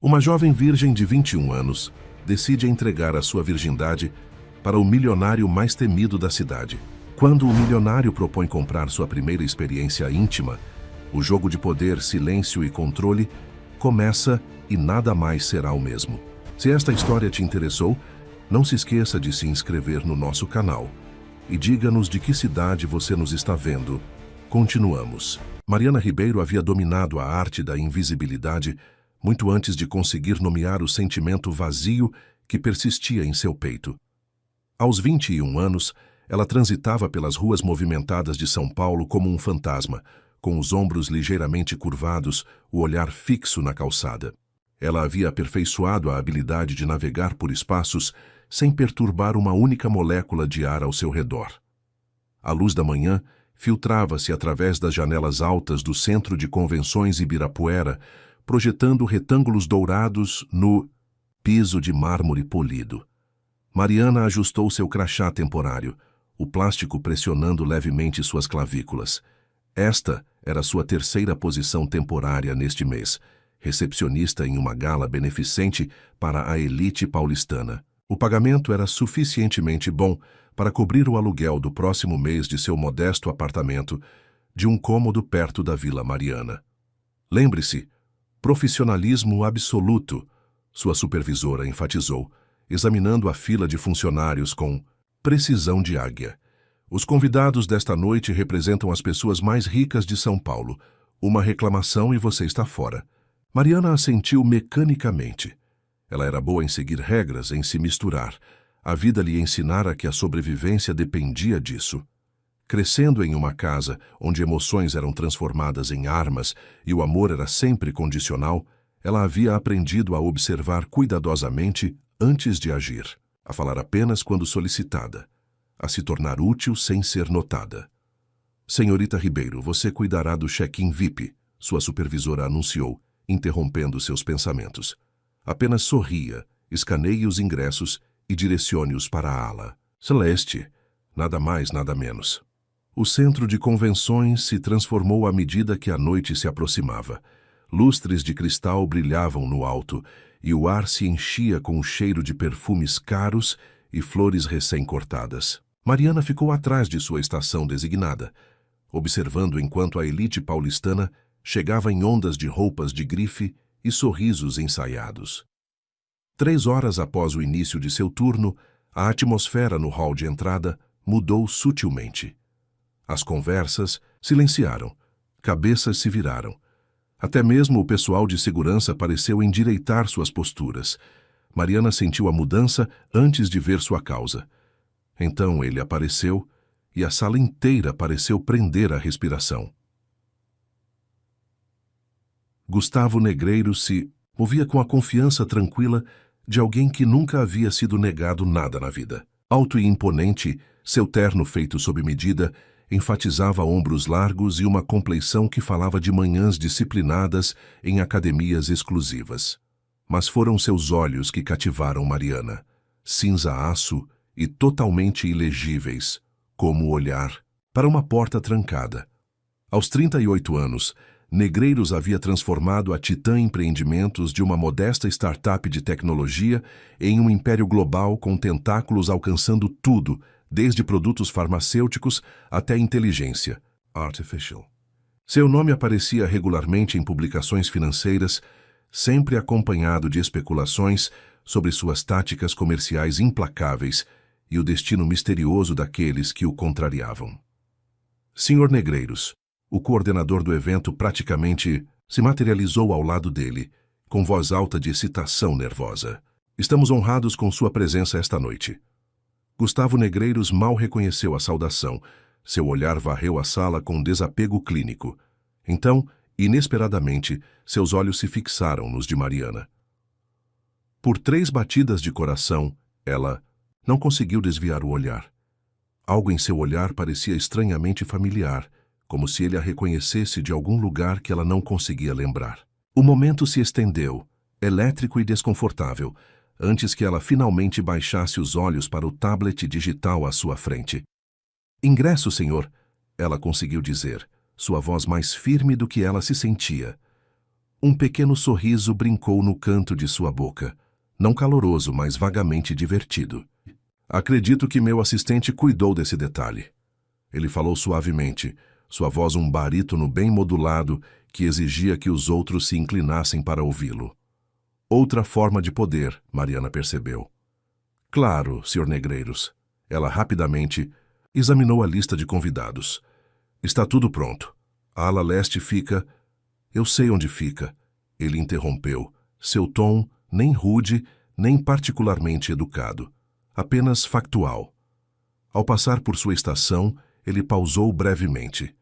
Uma jovem virgem de 21 anos decide entregar a sua virgindade para o milionário mais temido da cidade. Quando o milionário propõe comprar sua primeira experiência íntima, o jogo de poder, silêncio e controle começa e nada mais será o mesmo. Se esta história te interessou, não se esqueça de se inscrever no nosso canal e diga-nos de que cidade você nos está vendo. Continuamos. Mariana Ribeiro havia dominado a arte da invisibilidade muito antes de conseguir nomear o sentimento vazio que persistia em seu peito. Aos 21 anos, ela transitava pelas ruas movimentadas de São Paulo como um fantasma, com os ombros ligeiramente curvados, o olhar fixo na calçada. Ela havia aperfeiçoado a habilidade de navegar por espaços sem perturbar uma única molécula de ar ao seu redor. A luz da manhã filtrava-se através das janelas altas do Centro de Convenções Ibirapuera, projetando retângulos dourados no piso de mármore polido. Mariana ajustou seu crachá temporário, o plástico pressionando levemente suas clavículas. Esta era sua terceira posição temporária neste mês, recepcionista em uma gala beneficente para a elite paulistana. O pagamento era suficientemente bom para cobrir o aluguel do próximo mês de seu modesto apartamento, de um cômodo perto da Vila Mariana. Lembre-se, profissionalismo absoluto, sua supervisora enfatizou, examinando a fila de funcionários com precisão de águia. Os convidados desta noite representam as pessoas mais ricas de São Paulo. Uma reclamação e você está fora. Mariana assentiu mecanicamente. Ela era boa em seguir regras, em se misturar. A vida lhe ensinara que a sobrevivência dependia disso. Crescendo em uma casa onde emoções eram transformadas em armas e o amor era sempre condicional, ela havia aprendido a observar cuidadosamente antes de agir, a falar apenas quando solicitada, a se tornar útil sem ser notada. Senhorita Ribeiro, você cuidará do check-in VIP, sua supervisora anunciou, interrompendo seus pensamentos. Apenas sorria, escaneie os ingressos e direcione-os para a ala. Celeste, nada mais, nada menos. O centro de convenções se transformou à medida que a noite se aproximava. Lustres de cristal brilhavam no alto e o ar se enchia com o cheiro de perfumes caros e flores recém-cortadas. Mariana ficou atrás de sua estação designada, observando enquanto a elite paulistana chegava em ondas de roupas de grife e sorrisos ensaiados. 3 horas após o início de seu turno, a atmosfera no hall de entrada mudou sutilmente. As conversas silenciaram, cabeças se viraram. Até mesmo o pessoal de segurança pareceu endireitar suas posturas. Mariana sentiu a mudança antes de ver sua causa. Então ele apareceu e a sala inteira pareceu prender a respiração. Gustavo Negreiros se movia com a confiança tranquila de alguém que nunca havia sido negado nada na vida. Alto e imponente, seu terno feito sob medida enfatizava ombros largos e uma compleição que falava de manhãs disciplinadas em academias exclusivas. Mas foram seus olhos que cativaram Mariana, cinza-aço e totalmente ilegíveis, como o olhar para uma porta trancada. Aos 38 anos, Negreiros havia transformado a Titã Empreendimentos de uma modesta startup de tecnologia em um império global com tentáculos alcançando tudo, desde produtos farmacêuticos até inteligência artificial. Seu nome aparecia regularmente em publicações financeiras, sempre acompanhado de especulações sobre suas táticas comerciais implacáveis e o destino misterioso daqueles que o contrariavam. Sr. Negreiros, o coordenador do evento praticamente se materializou ao lado dele, com voz alta de excitação nervosa. Estamos honrados com sua presença esta noite. Gustavo Negreiros mal reconheceu a saudação. Seu olhar varreu a sala com desapego clínico. Então, inesperadamente, seus olhos se fixaram nos de Mariana. Por 3 batidas de coração, ela não conseguiu desviar o olhar. Algo em seu olhar parecia estranhamente familiar, como se ele a reconhecesse de algum lugar que ela não conseguia lembrar. O momento se estendeu, elétrico e desconfortável, antes que ela finalmente baixasse os olhos para o tablet digital à sua frente. Ingresso, senhor, ela conseguiu dizer, sua voz mais firme do que ela se sentia. Um pequeno sorriso brincou no canto de sua boca, não caloroso, mas vagamente divertido. Acredito que meu assistente cuidou desse detalhe. Ele falou suavemente, sua voz um barítono bem modulado que exigia que os outros se inclinassem para ouvi-lo. Outra forma de poder, Mariana percebeu. Claro, Sr. Negreiros. Ela rapidamente examinou a lista de convidados. Está tudo pronto. A ala leste fica... Eu sei onde fica. Ele interrompeu. Seu tom nem rude, nem particularmente educado. Apenas factual. Ao passar por sua estação, ele pausou brevemente.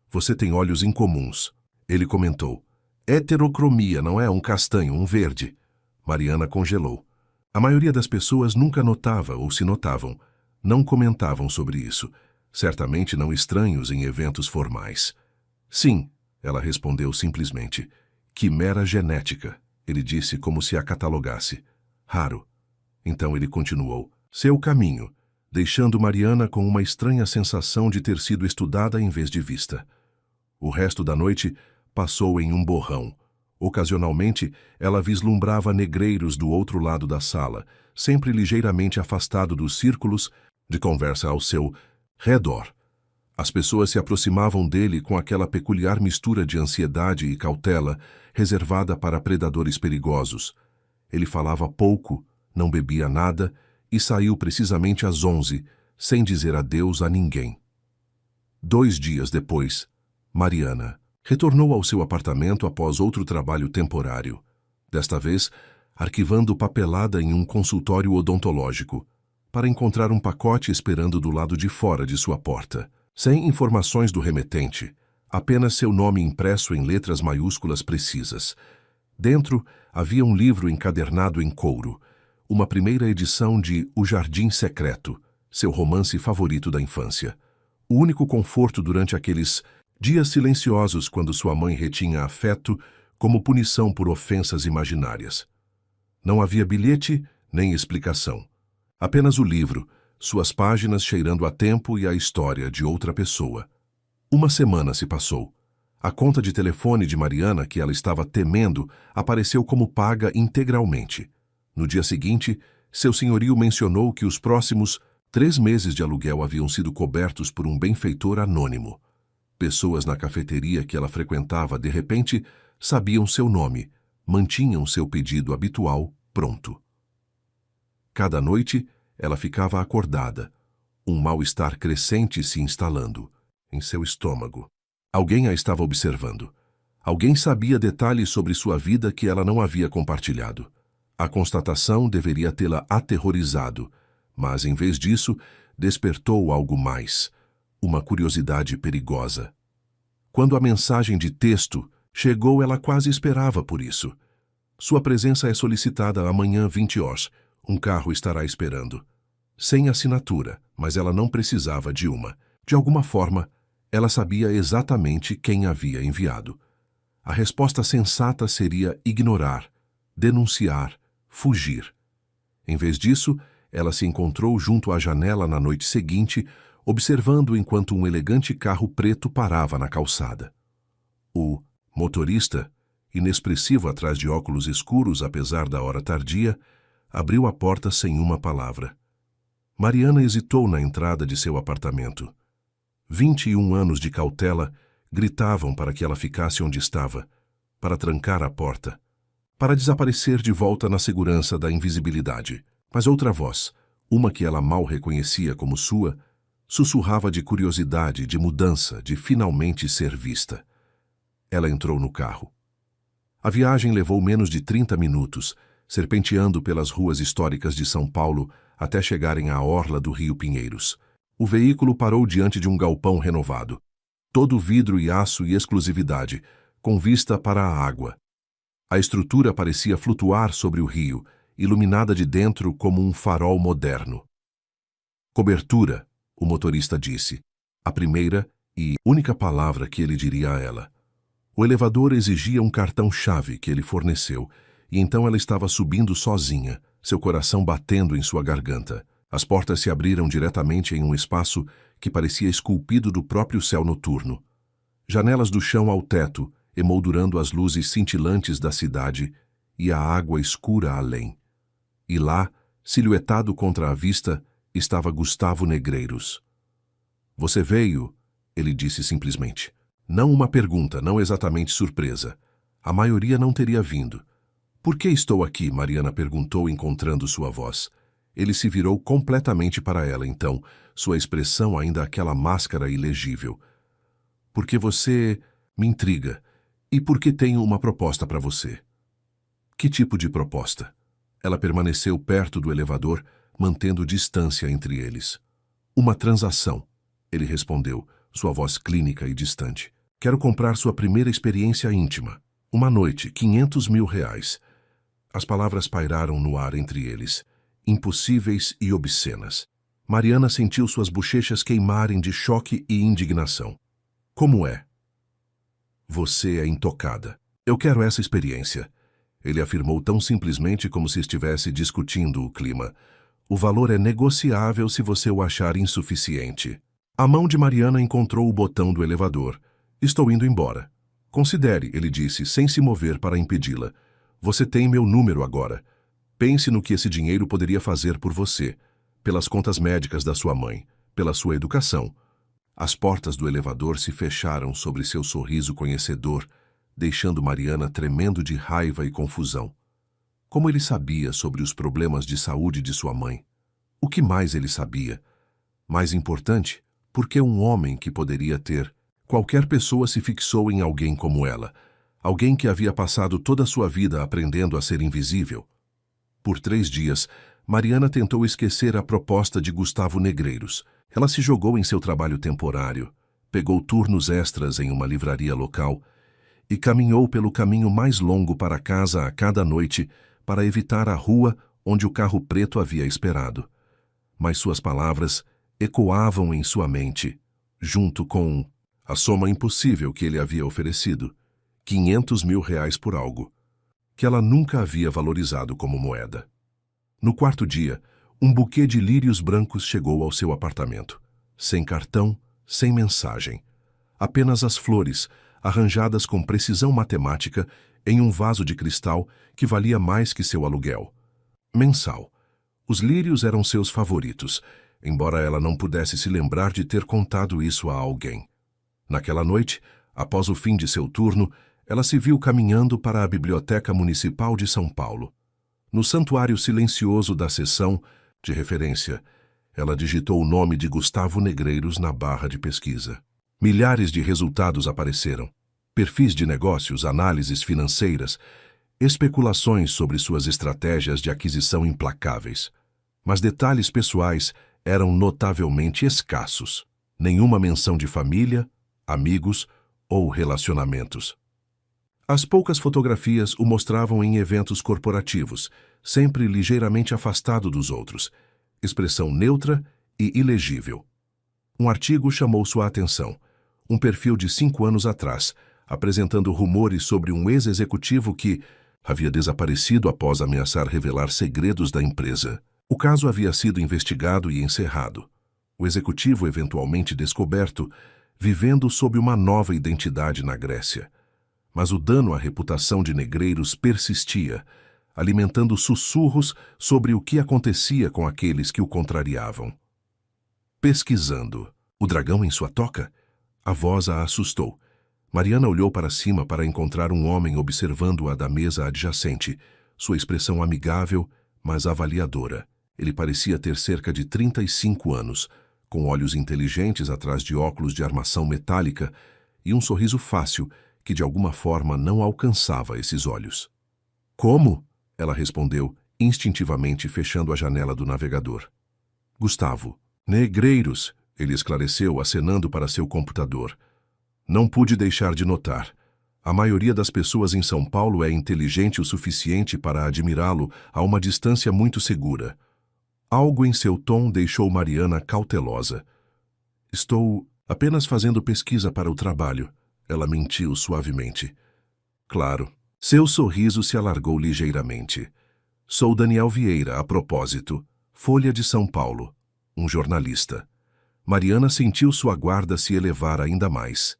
Você tem olhos incomuns. Ele comentou. Heterocromia, não é? Um castanho, um verde. Mariana congelou. A maioria das pessoas nunca notava ou se notavam. Não comentavam sobre isso. Certamente não estranhos em eventos formais. Sim, ela respondeu simplesmente. Quimera genética, ele disse como se a catalogasse. Raro. Então ele continuou. Seu caminho, deixando Mariana com uma estranha sensação de ter sido estudada em vez de vista. O resto da noite passou em um borrão. Ocasionalmente, ela vislumbrava negreiros do outro lado da sala, sempre ligeiramente afastado dos círculos de conversa ao seu redor. As pessoas se aproximavam dele com aquela peculiar mistura de ansiedade e cautela reservada para predadores perigosos. Ele falava pouco, não bebia nada e saiu precisamente às 11, sem dizer adeus a ninguém. 2 dias depois, Mariana retornou ao seu apartamento após outro trabalho temporário, desta vez arquivando papelada em um consultório odontológico, para encontrar um pacote esperando do lado de fora de sua porta. Sem informações do remetente, apenas seu nome impresso em letras maiúsculas precisas. Dentro havia um livro encadernado em couro, uma primeira edição de O Jardim Secreto, seu romance favorito da infância. O único conforto durante aqueles dias silenciosos quando sua mãe retinha afeto como punição por ofensas imaginárias. Não havia bilhete nem explicação. Apenas o livro, suas páginas cheirando a tempo e a história de outra pessoa. 1 semana se passou. A conta de telefone de Mariana, que ela estava temendo, apareceu como paga integralmente. No dia seguinte, seu senhorio mencionou que os próximos 3 meses de aluguel haviam sido cobertos por um benfeitor anônimo. Pessoas na cafeteria que ela frequentava, de repente, sabiam seu nome, mantinham seu pedido habitual pronto. Cada noite, ela ficava acordada, um mal-estar crescente se instalando em seu estômago. Alguém a estava observando. Alguém sabia detalhes sobre sua vida que ela não havia compartilhado. A constatação deveria tê-la aterrorizado, mas, em vez disso, despertou algo mais, uma curiosidade perigosa. Quando a mensagem de texto chegou, ela quase esperava por isso. Sua presença é solicitada amanhã 20 horas. Um carro estará esperando. Sem assinatura, mas ela não precisava de uma. De alguma forma, ela sabia exatamente quem havia enviado. A resposta sensata seria ignorar, denunciar, fugir. Em vez disso, ela se encontrou junto à janela na noite seguinte, observando enquanto um elegante carro preto parava na calçada. O motorista, inexpressivo atrás de óculos escuros apesar da hora tardia, abriu a porta sem uma palavra. Mariana hesitou na entrada de seu apartamento. 21 anos de cautela gritavam para que ela ficasse onde estava, para trancar a porta, para desaparecer de volta na segurança da invisibilidade. Mas outra voz, uma que ela mal reconhecia como sua, sussurrava de curiosidade, de mudança, de finalmente ser vista. Ela entrou no carro. A viagem levou menos de 30 minutos, serpenteando pelas ruas históricas de São Paulo até chegarem à orla do Rio Pinheiros. O veículo parou diante de um galpão renovado, todo vidro e aço e exclusividade, com vista para a água. A estrutura parecia flutuar sobre o rio, iluminada de dentro como um farol moderno. Cobertura, o motorista disse, a primeira e única palavra que ele diria a ela. O elevador exigia um cartão-chave que ele forneceu, e então ela estava subindo sozinha, seu coração batendo em sua garganta. As portas se abriram diretamente em um espaço que parecia esculpido do próprio céu noturno. Janelas do chão ao teto, emoldurando as luzes cintilantes da cidade e a água escura além. E lá, silhuetado contra a vista, estava Gustavo Negreiros. "Você veio?" ele disse simplesmente. Não uma pergunta, não exatamente surpresa. A maioria não teria vindo. "Por que estou aqui?" Mariana perguntou, encontrando sua voz. Ele se virou completamente para ela, então, sua expressão ainda aquela máscara ilegível. "Porque você me intriga. E porque tenho uma proposta para você." "Que tipo de proposta?" Ela permaneceu perto do elevador, mantendo distância entre eles. "Uma transação," ele respondeu, sua voz clínica e distante. "Quero comprar sua primeira experiência íntima. Uma noite, R$ 500.000. As palavras pairaram no ar entre eles, impossíveis e obscenas. Mariana sentiu suas bochechas queimarem de choque e indignação. "Como é?" "Você é intocada. Eu quero essa experiência." Ele afirmou tão simplesmente como se estivesse discutindo o clima. "O valor é negociável se você o achar insuficiente." A mão de Mariana encontrou o botão do elevador. "Estou indo embora." "Considere," ele disse, sem se mover para impedi-la. "Você tem meu número agora. Pense no que esse dinheiro poderia fazer por você, pelas contas médicas da sua mãe, pela sua educação." As portas do elevador se fecharam sobre seu sorriso conhecedor, deixando Mariana tremendo de raiva e confusão. Como ele sabia sobre os problemas de saúde de sua mãe? O que mais ele sabia? Mais importante, por que um homem que poderia ter? Qualquer pessoa se fixou em alguém como ela, alguém que havia passado toda a sua vida aprendendo a ser invisível. Por 3 dias, Mariana tentou esquecer a proposta de Gustavo Negreiros. Ela se jogou em seu trabalho temporário, pegou turnos extras em uma livraria local e caminhou pelo caminho mais longo para casa a cada noite para evitar a rua onde o carro preto havia esperado. Mas suas palavras ecoavam em sua mente, junto com a soma impossível que ele havia oferecido, R$ 500.000 por algo, que ela nunca havia valorizado como moeda. No 4º dia, um buquê de lírios brancos chegou ao seu apartamento, sem cartão, sem mensagem. Apenas as flores, arranjadas com precisão matemática em um vaso de cristal que valia mais que seu aluguel. Mensal. Os lírios eram seus favoritos, embora ela não pudesse se lembrar de ter contado isso a alguém. Naquela noite, após o fim de seu turno, ela se viu caminhando para a Biblioteca Municipal de São Paulo. No santuário silencioso da seção de referência, ela digitou o nome de Gustavo Negreiros na barra de pesquisa. Milhares de resultados apareceram. Perfis de negócios, análises financeiras, especulações sobre suas estratégias de aquisição implacáveis. Mas detalhes pessoais eram notavelmente escassos. Nenhuma menção de família, amigos ou relacionamentos. As poucas fotografias o mostravam em eventos corporativos, sempre ligeiramente afastado dos outros, expressão neutra e ilegível. Um artigo chamou sua atenção. Um perfil de 5 anos atrás, apresentando rumores sobre um ex-executivo que havia desaparecido após ameaçar revelar segredos da empresa. O caso havia sido investigado e encerrado. O executivo, eventualmente descoberto, vivendo sob uma nova identidade na Grécia. Mas o dano à reputação de Negreiros persistia, alimentando sussurros sobre o que acontecia com aqueles que o contrariavam. Pesquisando. O dragão em sua toca? A voz a assustou. Mariana olhou para cima para encontrar um homem observando-a da mesa adjacente, sua expressão amigável, mas avaliadora. Ele parecia ter cerca de 35 anos, com olhos inteligentes atrás de óculos de armação metálica e um sorriso fácil que de alguma forma não alcançava esses olhos. "Como?" ela respondeu, instintivamente fechando a janela do navegador. "Gustavo Negreiros", ele esclareceu, acenando para seu computador. "Não pude deixar de notar. A maioria das pessoas em São Paulo é inteligente o suficiente para admirá-lo a uma distância muito segura." Algo em seu tom deixou Mariana cautelosa. "Estou apenas fazendo pesquisa para o trabalho", ela mentiu suavemente. "Claro." Seu sorriso se alargou ligeiramente. "Sou Daniel Vieira, a propósito. Folha de São Paulo. Um jornalista." Mariana sentiu sua guarda se elevar ainda mais.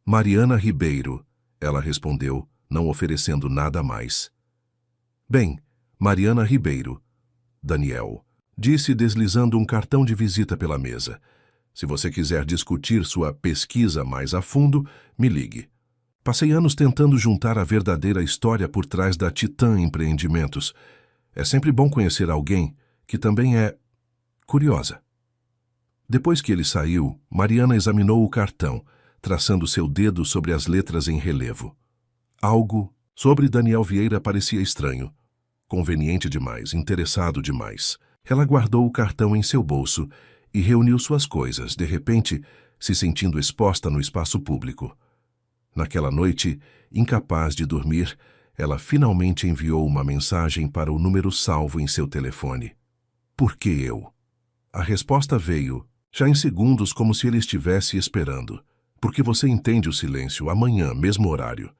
"Mariana Ribeiro." ela respondeu, não oferecendo nada mais. Bem, Mariana Ribeiro. Daniel, disse deslizando um cartão de visita pela mesa. Se você quiser discutir sua pesquisa mais a fundo, me ligue. Passei anos tentando juntar a verdadeira história por trás da Titã Empreendimentos. É sempre bom conhecer alguém que também é curiosa. Depois que ele saiu, Mariana examinou o cartão, traçando seu dedo sobre as letras em relevo. Algo sobre Daniel Vieira parecia estranho. Conveniente demais, interessado demais. Ela guardou o cartão em seu bolso e reuniu suas coisas, de repente, se sentindo exposta no espaço público. Naquela noite, incapaz de dormir, ela finalmente enviou uma mensagem para o número salvo em seu telefone. Por que eu? A resposta veio, já em segundos, como se ele estivesse esperando. Porque você entende o silêncio, amanhã, mesmo horário.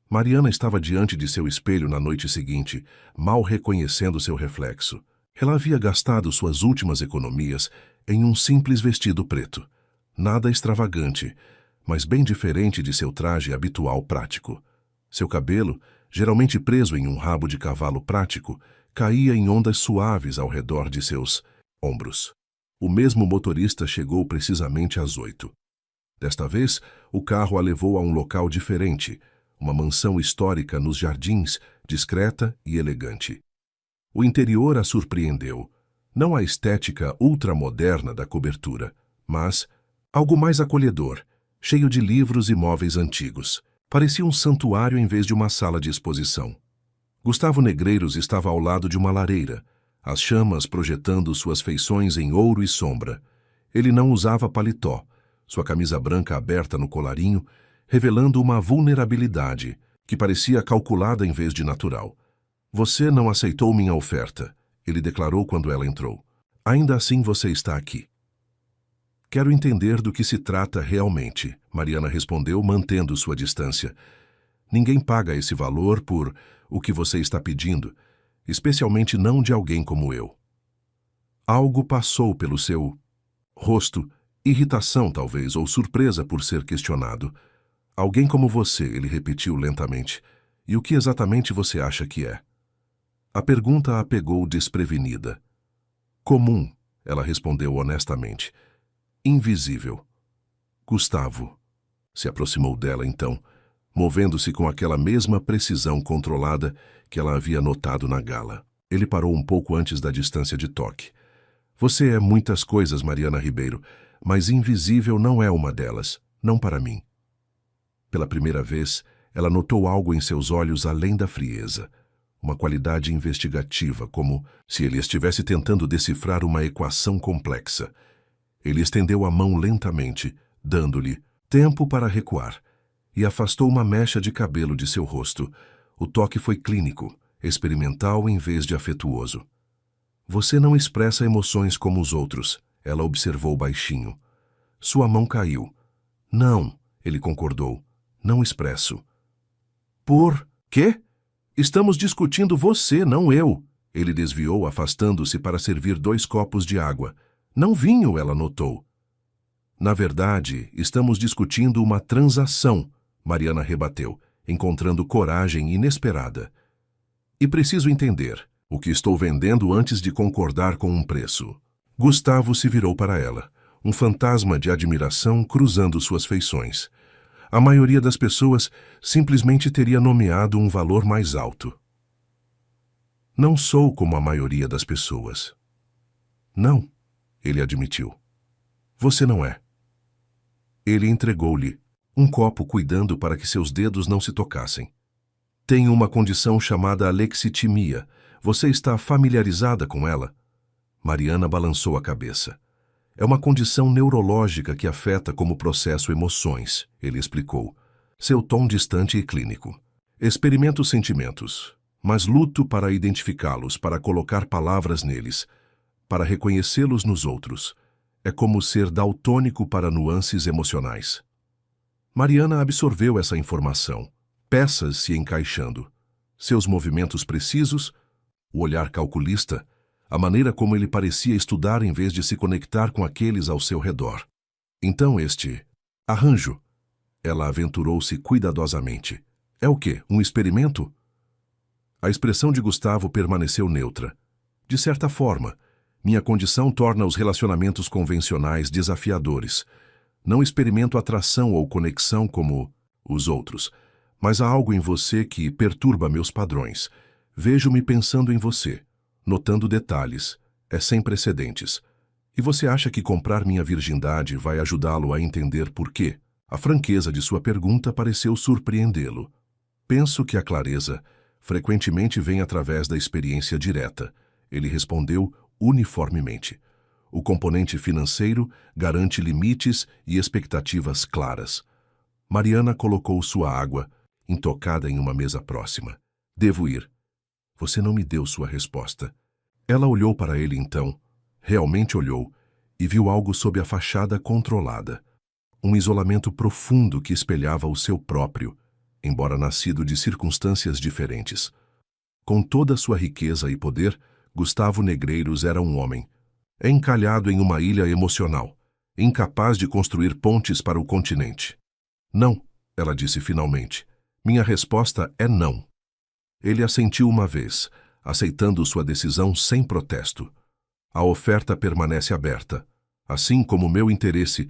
Mariana estava diante de seu espelho na noite seguinte, mal reconhecendo seu reflexo. Ela havia gastado suas últimas economias em um simples vestido preto. Nada extravagante, mas bem diferente de seu traje habitual prático. Seu cabelo, geralmente preso em um rabo de cavalo prático, caía em ondas suaves ao redor de seus ombros. O mesmo motorista chegou precisamente às 8. Desta vez, o carro a levou a um local diferente, uma mansão histórica nos jardins, discreta e elegante. O interior a surpreendeu. Não a estética ultramoderna da cobertura, mas algo mais acolhedor, cheio de livros e móveis antigos. Parecia um santuário em vez de uma sala de exposição. Gustavo Negreiros estava ao lado de uma lareira, as chamas projetando suas feições em ouro e sombra. Ele não usava paletó, sua camisa branca aberta no colarinho, revelando uma vulnerabilidade que parecia calculada em vez de natural. Você não aceitou minha oferta, ele declarou quando ela entrou. Ainda assim você está aqui. Quero entender do que se trata realmente, Mariana respondeu, mantendo sua distância. Ninguém paga esse valor por o que você está pedindo, especialmente não de alguém como eu. Algo passou pelo seu rosto, irritação talvez, ou surpresa por ser questionado. Alguém como você, ele repetiu lentamente. E o que exatamente você acha que é? A pergunta a pegou desprevenida. Comum, ela respondeu honestamente. Invisível. Gustavo. Se aproximou dela então, movendo-se com aquela mesma precisão controlada que ela havia notado na gala. Ele parou um pouco antes da distância de toque. Você é muitas coisas, Mariana Ribeiro, mas invisível não é uma delas, não para mim. Pela primeira vez, ela notou algo em seus olhos além da frieza, uma qualidade investigativa, como se ele estivesse tentando decifrar uma equação complexa. Ele estendeu a mão lentamente, dando-lhe tempo para recuar, e afastou uma mecha de cabelo de seu rosto. O toque foi clínico, experimental em vez de afetuoso. Você não expressa emoções como os outros, ela observou baixinho. Sua mão caiu. Não, ele concordou. Não expresso. Por quê? Estamos discutindo você, não eu. Ele desviou, afastando-se para servir 2 copos de água. Não vinho, ela notou. Na verdade, estamos discutindo uma transação, Mariana rebateu, encontrando coragem inesperada. E preciso entender o que estou vendendo antes de concordar com um preço. Gustavo se virou para ela, um fantasma de admiração cruzando suas feições. A maioria das pessoas simplesmente teria nomeado um valor mais alto. Não sou como a maioria das pessoas. Não, ele admitiu. Você não é. Ele entregou-lhe um copo, cuidando para que seus dedos não se tocassem. Tenho uma condição chamada alexitimia. Você está familiarizada com ela? Mariana balançou a cabeça. É uma condição neurológica que afeta como processo emoções, ele explicou. Seu tom distante e clínico. Experimento sentimentos, mas luto para identificá-los, para colocar palavras neles, para reconhecê-los nos outros. É como ser daltônico para nuances emocionais. Mariana absorveu essa informação, peças se encaixando. Seus movimentos precisos, o olhar calculista, a maneira como ele parecia estudar em vez de se conectar com aqueles ao seu redor. Então este arranjo Ela aventurou-se cuidadosamente. É o quê? Um experimento? A expressão de Gustavo permaneceu neutra. De certa forma, minha condição torna os relacionamentos convencionais desafiadores. Não experimento atração ou conexão como os outros, mas há algo em você que perturba meus padrões. Vejo-me pensando em você, notando detalhes. É sem precedentes. E você acha que comprar minha virgindade vai ajudá-lo a entender por quê? A franqueza de sua pergunta pareceu surpreendê-lo. Penso que a clareza frequentemente vem através da experiência direta. Ele respondeu uniformemente. O componente financeiro garante limites e expectativas claras. Mariana colocou sua água, intocada em uma mesa próxima. Devo ir. Você não me deu sua resposta. Ela olhou para ele então, realmente olhou, e viu algo sob a fachada controlada. Um isolamento profundo que espelhava o seu próprio, embora nascido de circunstâncias diferentes. Com toda sua riqueza e poder, Gustavo Negreiros era um homem, encalhado em uma ilha emocional, incapaz de construir pontes para o continente. Não, ela disse finalmente. Minha resposta é não. Ele assentiu uma vez, aceitando sua decisão sem protesto. A oferta permanece aberta, assim como meu interesse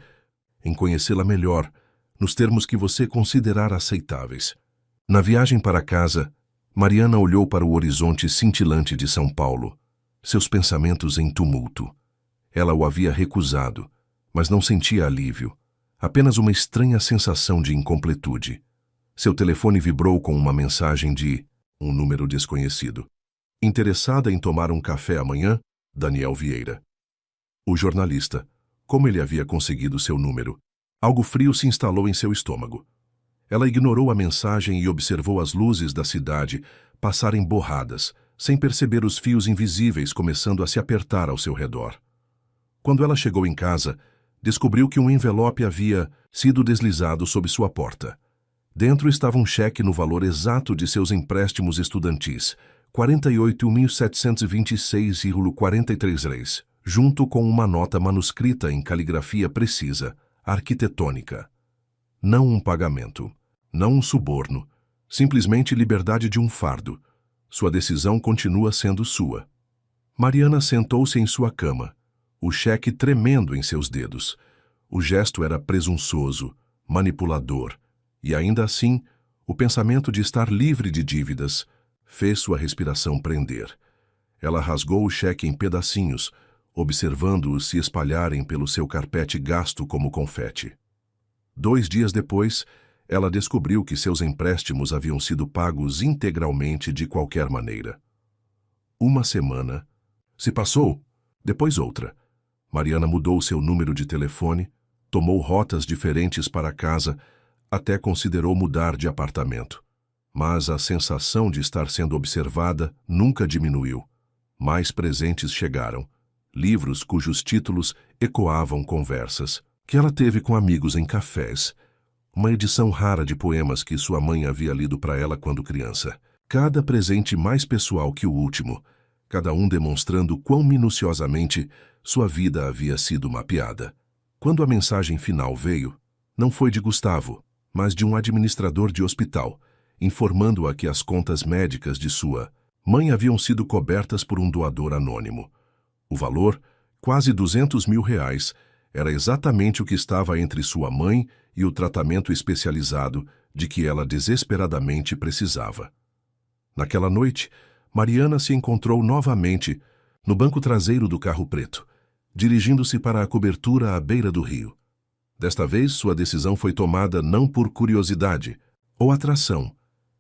em conhecê-la melhor, nos termos que você considerar aceitáveis. Na viagem para casa, Mariana olhou para o horizonte cintilante de São Paulo, seus pensamentos em tumulto. Ela o havia recusado, mas não sentia alívio, apenas uma estranha sensação de incompletude. Seu telefone vibrou com uma mensagem de um número desconhecido. Interessada em tomar um café amanhã? Daniel Vieira. O jornalista. Como ele havia conseguido seu número? Algo frio se instalou em seu estômago. Ela ignorou a mensagem e observou as luzes da cidade passarem borradas, sem perceber os fios invisíveis começando a se apertar ao seu redor. Quando ela chegou em casa, descobriu que um envelope havia sido deslizado sob sua porta. Dentro estava um cheque no valor exato de seus empréstimos estudantis, R$ 48.726,43, junto com uma nota manuscrita em caligrafia precisa, arquitetônica. Não um pagamento, não um suborno, simplesmente liberdade de um fardo. Sua decisão continua sendo sua. Mariana sentou-se em sua cama, o cheque tremendo em seus dedos. O gesto era presunçoso, manipulador, e ainda assim, o pensamento de estar livre de dívidas fez sua respiração prender. Ela rasgou o cheque em pedacinhos, observando-os se espalharem pelo seu carpete gasto como confete. 2 dias depois, ela descobriu que seus empréstimos haviam sido pagos integralmente de qualquer maneira. Uma semana se passou, depois outra. Mariana mudou seu número de telefone, tomou rotas diferentes para casa, até considerou mudar de apartamento. Mas a sensação de estar sendo observada nunca diminuiu. Mais presentes chegaram, livros cujos títulos ecoavam conversas que ela teve com amigos em cafés, uma edição rara de poemas que sua mãe havia lido para ela quando criança. Cada presente mais pessoal que o último, cada um demonstrando quão minuciosamente sua vida havia sido mapeada. Quando a mensagem final veio, não foi de Gustavo, mas de um administrador de hospital, informando-a que as contas médicas de sua mãe haviam sido cobertas por um doador anônimo. O valor, quase R$ 200.000, era exatamente o que estava entre sua mãe e o tratamento especializado de que ela desesperadamente precisava. Naquela noite, Mariana se encontrou novamente no banco traseiro do carro preto, dirigindo-se para a cobertura à beira do rio. Desta vez, sua decisão foi tomada não por curiosidade ou atração,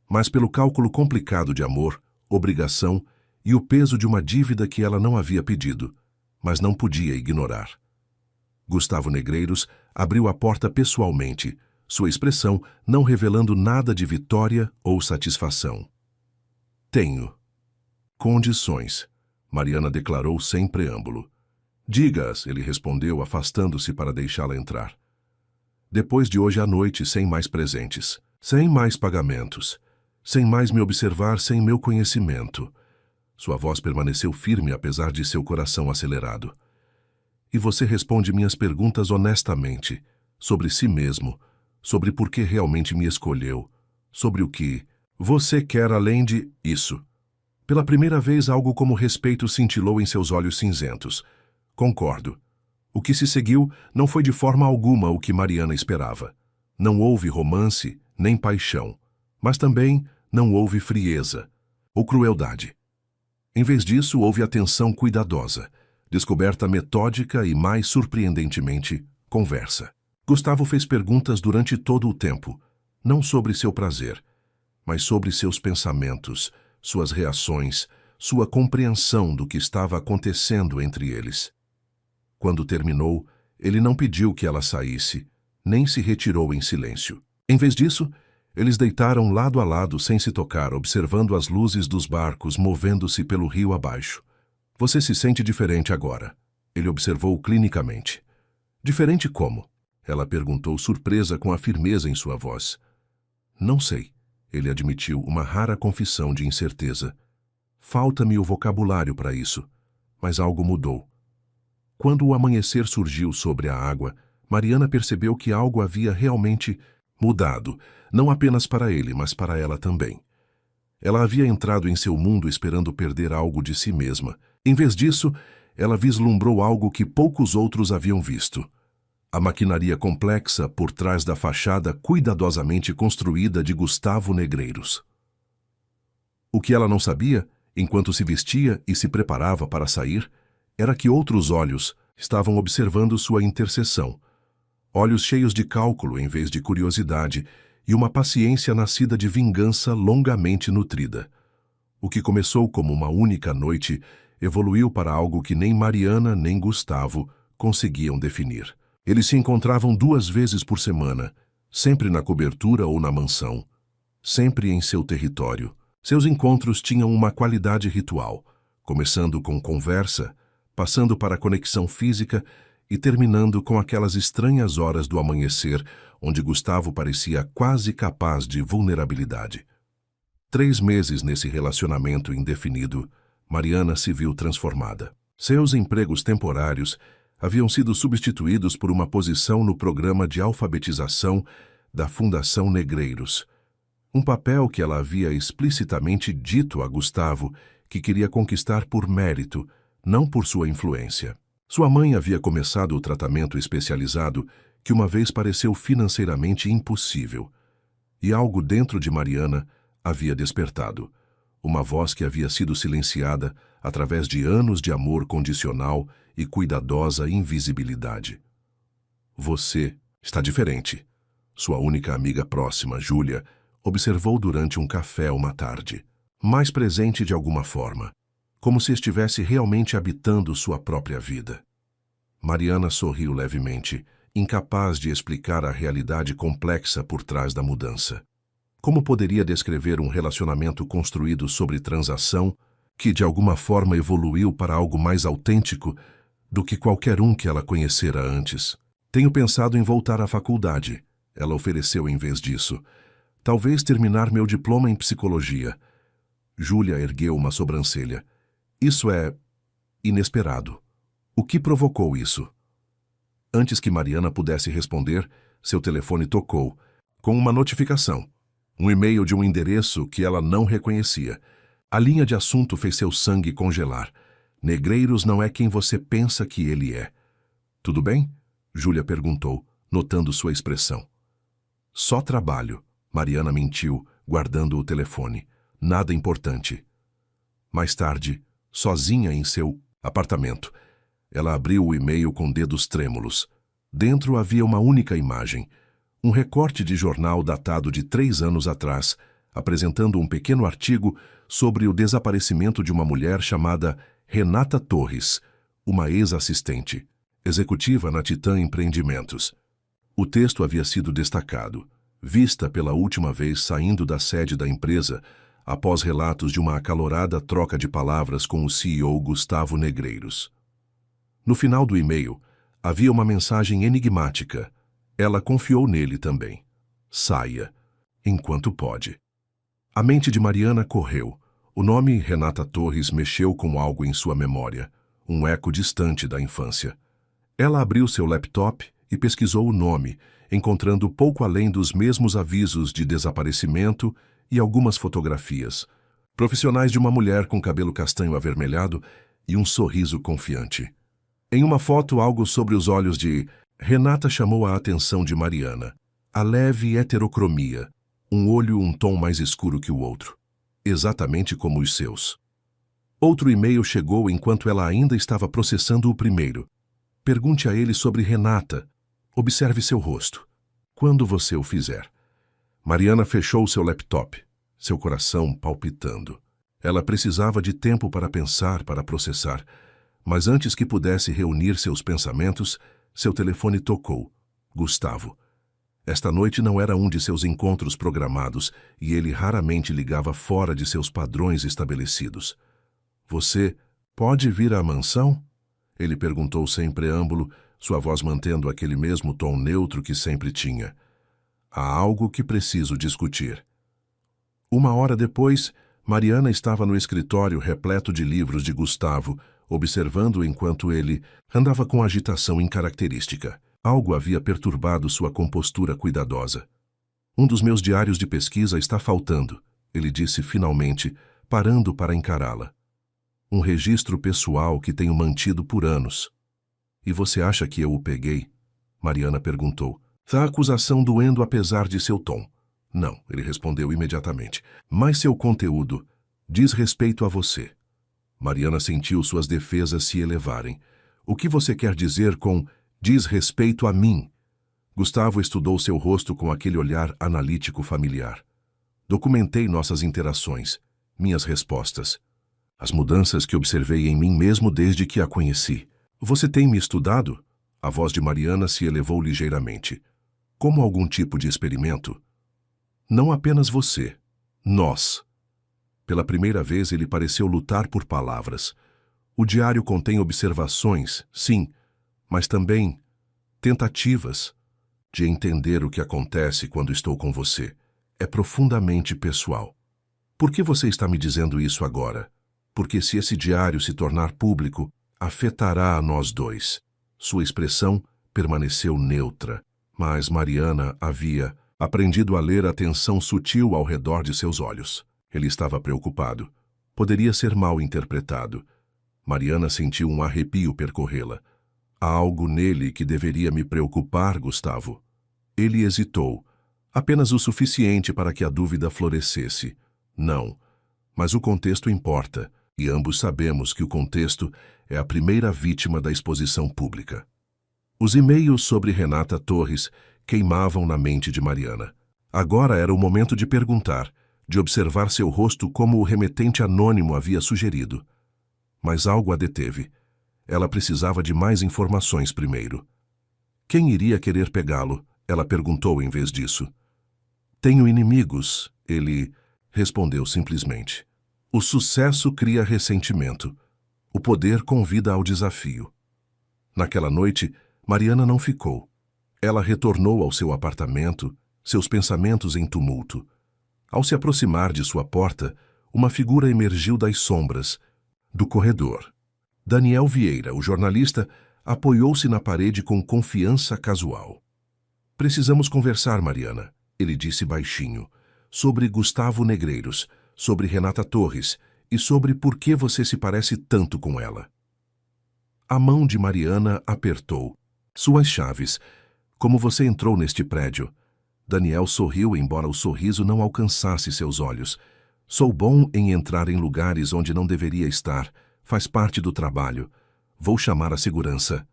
mas pelo cálculo complicado de amor, obrigação e o peso de uma dívida que ela não havia pedido, mas não podia ignorar. Gustavo Negreiros abriu a porta pessoalmente, sua expressão não revelando nada de vitória ou satisfação. Tenho condições, Mariana declarou sem preâmbulo. Diga-as, ele respondeu, afastando-se para deixá-la entrar. Depois de hoje à noite, sem mais presentes, sem mais pagamentos, sem mais me observar sem meu conhecimento. Sua voz permaneceu firme apesar de seu coração acelerado. E você responde minhas perguntas honestamente, sobre si mesmo, sobre por que realmente me escolheu, sobre o que você quer além de isso. Pela primeira vez, algo como respeito cintilou em seus olhos cinzentos. Concordo. O que se seguiu não foi de forma alguma o que Mariana esperava. Não houve romance nem paixão, mas também não houve frieza ou crueldade. Em vez disso, houve atenção cuidadosa, descoberta metódica e, mais surpreendentemente, conversa. Gustavo fez perguntas durante todo o tempo, não sobre seu prazer, mas sobre seus pensamentos, suas reações, sua compreensão do que estava acontecendo entre eles. Quando terminou, ele não pediu que ela saísse, nem se retirou em silêncio. Em vez disso, eles deitaram lado a lado sem se tocar, observando as luzes dos barcos movendo-se pelo rio abaixo. Você se sente diferente agora, ele observou clinicamente. Diferente como? Ela perguntou, surpresa com a firmeza em sua voz. Não sei, ele admitiu, uma rara confissão de incerteza. Falta-me o vocabulário para isso, mas algo mudou. Quando o amanhecer surgiu sobre a água, Mariana percebeu que algo havia realmente mudado, não apenas para ele, mas para ela também. Ela havia entrado em seu mundo esperando perder algo de si mesma. Em vez disso, ela vislumbrou algo que poucos outros haviam visto. A maquinaria complexa por trás da fachada cuidadosamente construída de Gustavo Negreiros. O que ela não sabia, enquanto se vestia e se preparava para sair, era que outros olhos estavam observando sua intercessão. Olhos cheios de cálculo em vez de curiosidade e uma paciência nascida de vingança longamente nutrida. O que começou como uma única noite evoluiu para algo que nem Mariana nem Gustavo conseguiam definir. Eles se encontravam 2 vezes por semana, sempre na cobertura ou na mansão, sempre em seu território. Seus encontros tinham uma qualidade ritual, começando com conversa, passando para a conexão física e terminando com aquelas estranhas horas do amanhecer, onde Gustavo parecia quase capaz de vulnerabilidade. 3 meses nesse relacionamento indefinido, Mariana se viu transformada. Seus empregos temporários haviam sido substituídos por uma posição no programa de alfabetização da Fundação Negreiros. Um papel que ela havia explicitamente dito a Gustavo que queria conquistar por mérito, não por sua influência. Sua mãe havia começado o tratamento especializado que uma vez pareceu financeiramente impossível. E algo dentro de Mariana havia despertado. Uma voz que havia sido silenciada através de anos de amor condicional e cuidadosa invisibilidade. Você está diferente. Sua única amiga próxima, Júlia, observou durante um café uma tarde. Mais presente de alguma forma, como se estivesse realmente habitando sua própria vida. Mariana sorriu levemente, incapaz de explicar a realidade complexa por trás da mudança. Como poderia descrever um relacionamento construído sobre transação que de alguma forma evoluiu para algo mais autêntico do que qualquer um que ela conhecera antes? Tenho pensado em voltar à faculdade, ela ofereceu em vez disso. Talvez terminar meu diploma em psicologia. Júlia ergueu uma sobrancelha. Isso é inesperado. O que provocou isso? Antes que Mariana pudesse responder, seu telefone tocou, com uma notificação. Um e-mail de um endereço que ela não reconhecia. A linha de assunto fez seu sangue congelar. Negreiros não é quem você pensa que ele é. Tudo bem? Júlia perguntou, notando sua expressão. Só trabalho, Mariana mentiu, guardando o telefone. Nada importante. Mais tarde, sozinha em seu apartamento, ela abriu o e-mail com dedos trêmulos. Dentro havia uma única imagem. Um recorte de jornal datado de 3 anos atrás, apresentando um pequeno artigo sobre o desaparecimento de uma mulher chamada Renata Torres, uma ex-assistente, executiva na Titã Empreendimentos. O texto havia sido destacado, vista pela última vez saindo da sede da empresa, após relatos de uma acalorada troca de palavras com o CEO Gustavo Negreiros. No final do e-mail, havia uma mensagem enigmática. Ela confiou nele também. Saia, enquanto pode. A mente de Mariana correu. O nome Renata Torres mexeu com algo em sua memória, um eco distante da infância. Ela abriu seu laptop e pesquisou o nome, encontrando pouco além dos mesmos avisos de desaparecimento e algumas fotografias. Profissionais de uma mulher com cabelo castanho avermelhado e um sorriso confiante. Em uma foto, algo sobre os olhos de Renata chamou a atenção de Mariana. A leve heterocromia, um olho um tom mais escuro que o outro, exatamente como os seus. Outro e-mail chegou enquanto ela ainda estava processando o primeiro. Pergunte a ele sobre Renata. Observe seu rosto. Quando você o fizer. Mariana fechou seu laptop, seu coração palpitando. Ela precisava de tempo para pensar, para processar. Mas antes que pudesse reunir seus pensamentos, seu telefone tocou. Gustavo. Esta noite não era um de seus encontros programados e ele raramente ligava fora de seus padrões estabelecidos. Você pode vir à mansão? Ele perguntou sem preâmbulo, sua voz mantendo aquele mesmo tom neutro que sempre tinha. Há algo que preciso discutir. 1 hora depois, Mariana estava no escritório repleto de livros de Gustavo, observando enquanto ele andava com agitação incaracterística. Algo havia perturbado sua compostura cuidadosa. Um dos meus diários de pesquisa está faltando, ele disse finalmente, parando para encará-la. Um registro pessoal que tenho mantido por anos. E você acha que eu o peguei? Mariana perguntou. A acusação doendo apesar de seu tom. Não, ele respondeu imediatamente. Mas seu conteúdo diz respeito a você. Mariana sentiu suas defesas se elevarem. O que você quer dizer com diz respeito a mim? Gustavo estudou seu rosto com aquele olhar analítico familiar. Documentei nossas interações, minhas respostas. As mudanças que observei em mim mesmo desde que a conheci. Você tem me estudado? A voz de Mariana se elevou ligeiramente. Como algum tipo de experimento? Não apenas você. Nós. Pela primeira vez ele pareceu lutar por palavras. O diário contém observações, sim, mas também tentativas de entender o que acontece quando estou com você. É profundamente pessoal. Por que você está me dizendo isso agora? Porque se esse diário se tornar público, afetará a nós dois. Sua expressão permaneceu neutra, mas Mariana havia aprendido a ler a tensão sutil ao redor de seus olhos. Ele estava preocupado. Poderia ser mal interpretado. Mariana sentiu um arrepio percorrê-la. Há algo nele que deveria me preocupar, Gustavo. Ele hesitou, apenas o suficiente para que a dúvida florescesse. Não, mas o contexto importa, e ambos sabemos que o contexto é a primeira vítima da exposição pública. Os e-mails sobre Renata Torres queimavam na mente de Mariana. Agora era o momento de perguntar, de observar seu rosto como o remetente anônimo havia sugerido. Mas algo a deteve. Ela precisava de mais informações primeiro. Quem iria querer pegá-lo? Ela perguntou em vez disso. Tenho inimigos, ele respondeu simplesmente. O sucesso cria ressentimento. O poder convida ao desafio. Naquela noite, Mariana não ficou. Ela retornou ao seu apartamento, seus pensamentos em tumulto. Ao se aproximar de sua porta, uma figura emergiu das sombras, do corredor. Daniel Vieira, o jornalista, apoiou-se na parede com confiança casual. Precisamos conversar, Mariana, ele disse baixinho, sobre Gustavo Negreiros, sobre Renata Torres e sobre por que você se parece tanto com ela. A mão de Mariana apertou. Suas chaves. Como você entrou neste prédio? Daniel sorriu, embora o sorriso não alcançasse seus olhos. Sou bom em entrar em lugares onde não deveria estar. Faz parte do trabalho. Vou chamar a segurança.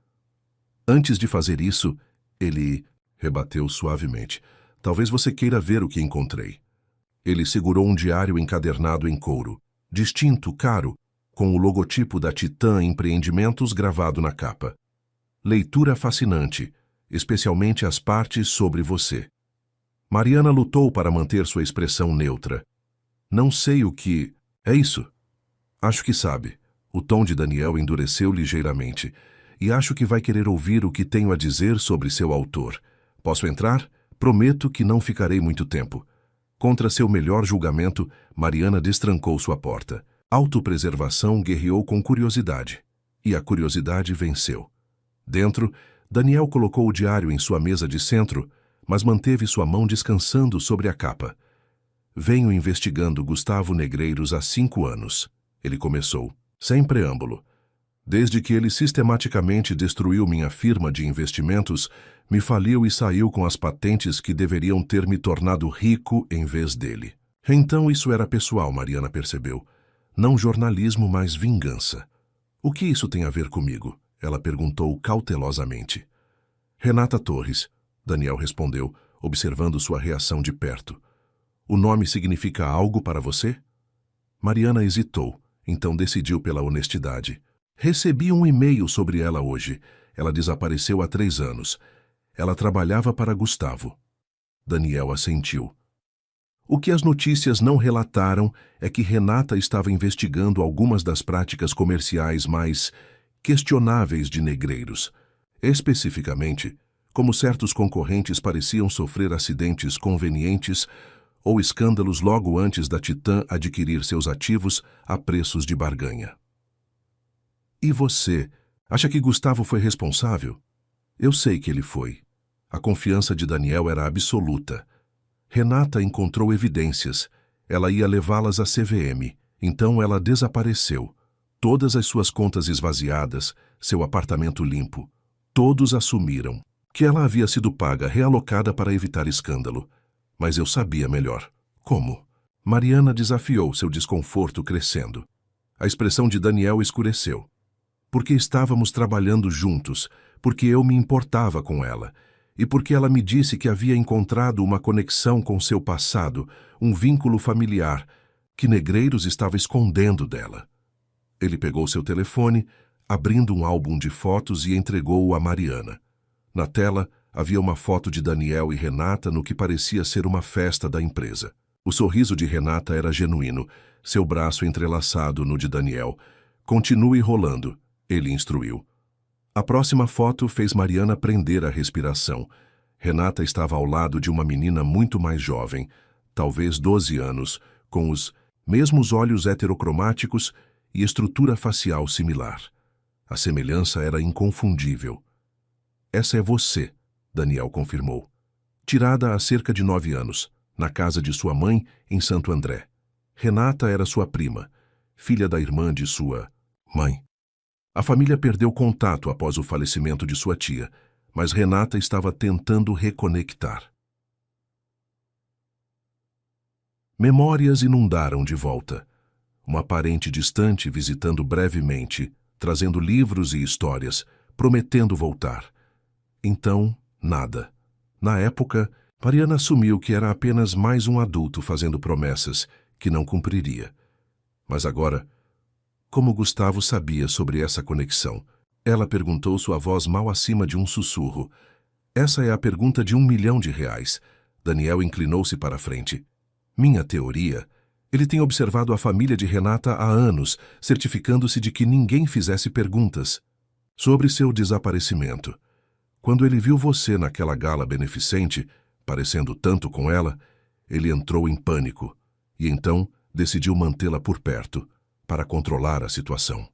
Antes de fazer isso, ele rebateu suavemente. Talvez você queira ver o que encontrei. Ele segurou um diário encadernado em couro, distinto, caro, com o logotipo da Titã Empreendimentos gravado na capa. Leitura fascinante, especialmente as partes sobre você. Mariana lutou para manter sua expressão neutra. Não sei o que... É isso? Acho que sabe. O tom de Daniel endureceu ligeiramente. E acho que vai querer ouvir o que tenho a dizer sobre seu autor. Posso entrar? Prometo que não ficarei muito tempo. Contra seu melhor julgamento, Mariana destrancou sua porta. Autopreservação guerreou com curiosidade. E a curiosidade venceu. Dentro, Daniel colocou o diário em sua mesa de centro, mas manteve sua mão descansando sobre a capa. Venho investigando Gustavo Negreiros há 5 anos. Ele começou, sem preâmbulo. Desde que ele sistematicamente destruiu minha firma de investimentos, me faliu e saiu com as patentes que deveriam ter me tornado rico em vez dele. Então isso era pessoal, Mariana percebeu. Não jornalismo, mas vingança. O que isso tem a ver comigo? Ela perguntou cautelosamente. Renata Torres, Daniel respondeu, observando sua reação de perto. O nome significa algo para você? Mariana hesitou, então decidiu pela honestidade. Recebi um e-mail sobre ela hoje. Ela desapareceu há 3 anos. Ela trabalhava para Gustavo. Daniel assentiu. O que as notícias não relataram é que Renata estava investigando algumas das práticas comerciais mais questionáveis de Negreiros. Especificamente, como certos concorrentes pareciam sofrer acidentes convenientes ou escândalos logo antes da Titã adquirir seus ativos a preços de barganha. E você, acha que Gustavo foi responsável? Eu sei que ele foi. A confiança de Daniel era absoluta. Renata encontrou evidências. Ela ia levá-las à CVM. Então ela desapareceu. Todas as suas contas esvaziadas, seu apartamento limpo. Todos assumiram que ela havia sido paga, realocada para evitar escândalo. Mas eu sabia melhor. Como? Mariana desafiou, seu desconforto crescendo. A expressão de Daniel escureceu. Porque estávamos trabalhando juntos, porque eu me importava com ela, e porque ela me disse que havia encontrado uma conexão com seu passado, um vínculo familiar, que Negreiros estava escondendo dela. Ele pegou seu telefone, abrindo um álbum de fotos e entregou-o a Mariana. Na tela, havia uma foto de Daniel e Renata no que parecia ser uma festa da empresa. O sorriso de Renata era genuíno, seu braço entrelaçado no de Daniel. Continue rolando, ele instruiu. A próxima foto fez Mariana prender a respiração. Renata estava ao lado de uma menina muito mais jovem, talvez 12 anos, com os mesmos olhos heterocromáticos e estrutura facial similar. A semelhança era inconfundível. Essa é você, Daniel confirmou. Tirada há cerca de 9 anos, na casa de sua mãe, em Santo André. Renata era sua prima, filha da irmã de sua mãe. A família perdeu contato após o falecimento de sua tia, mas Renata estava tentando reconectar. Memórias inundaram de volta. Uma parente distante visitando brevemente, trazendo livros e histórias, prometendo voltar. Então, nada. Na época, Mariana assumiu que era apenas mais um adulto fazendo promessas que não cumpriria. Mas agora, como Gustavo sabia sobre essa conexão? Ela perguntou, sua voz mal acima de um sussurro. Essa é a pergunta de R$1 milhão. Daniel inclinou-se para a frente. Minha teoria? Ele tem observado a família de Renata há anos, certificando-se de que ninguém fizesse perguntas sobre seu desaparecimento. Quando ele viu você naquela gala beneficente, parecendo tanto com ela, ele entrou em pânico e então decidiu mantê-la por perto para controlar a situação.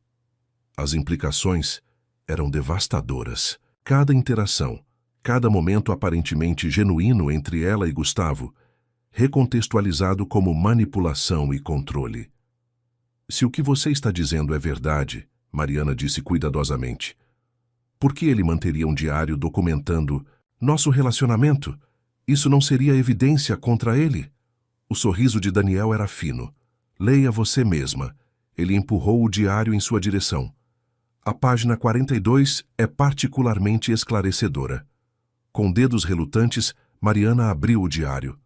As implicações eram devastadoras. Cada interação, cada momento aparentemente genuíno entre ela e Gustavo, recontextualizado como manipulação e controle. Se o que você está dizendo é verdade, Mariana disse cuidadosamente, por que ele manteria um diário documentando nosso relacionamento? Isso não seria evidência contra ele? O sorriso de Daniel era fino. Leia você mesma. Ele empurrou o diário em sua direção. A página 42 é particularmente esclarecedora. Com dedos relutantes, Mariana abriu o diário.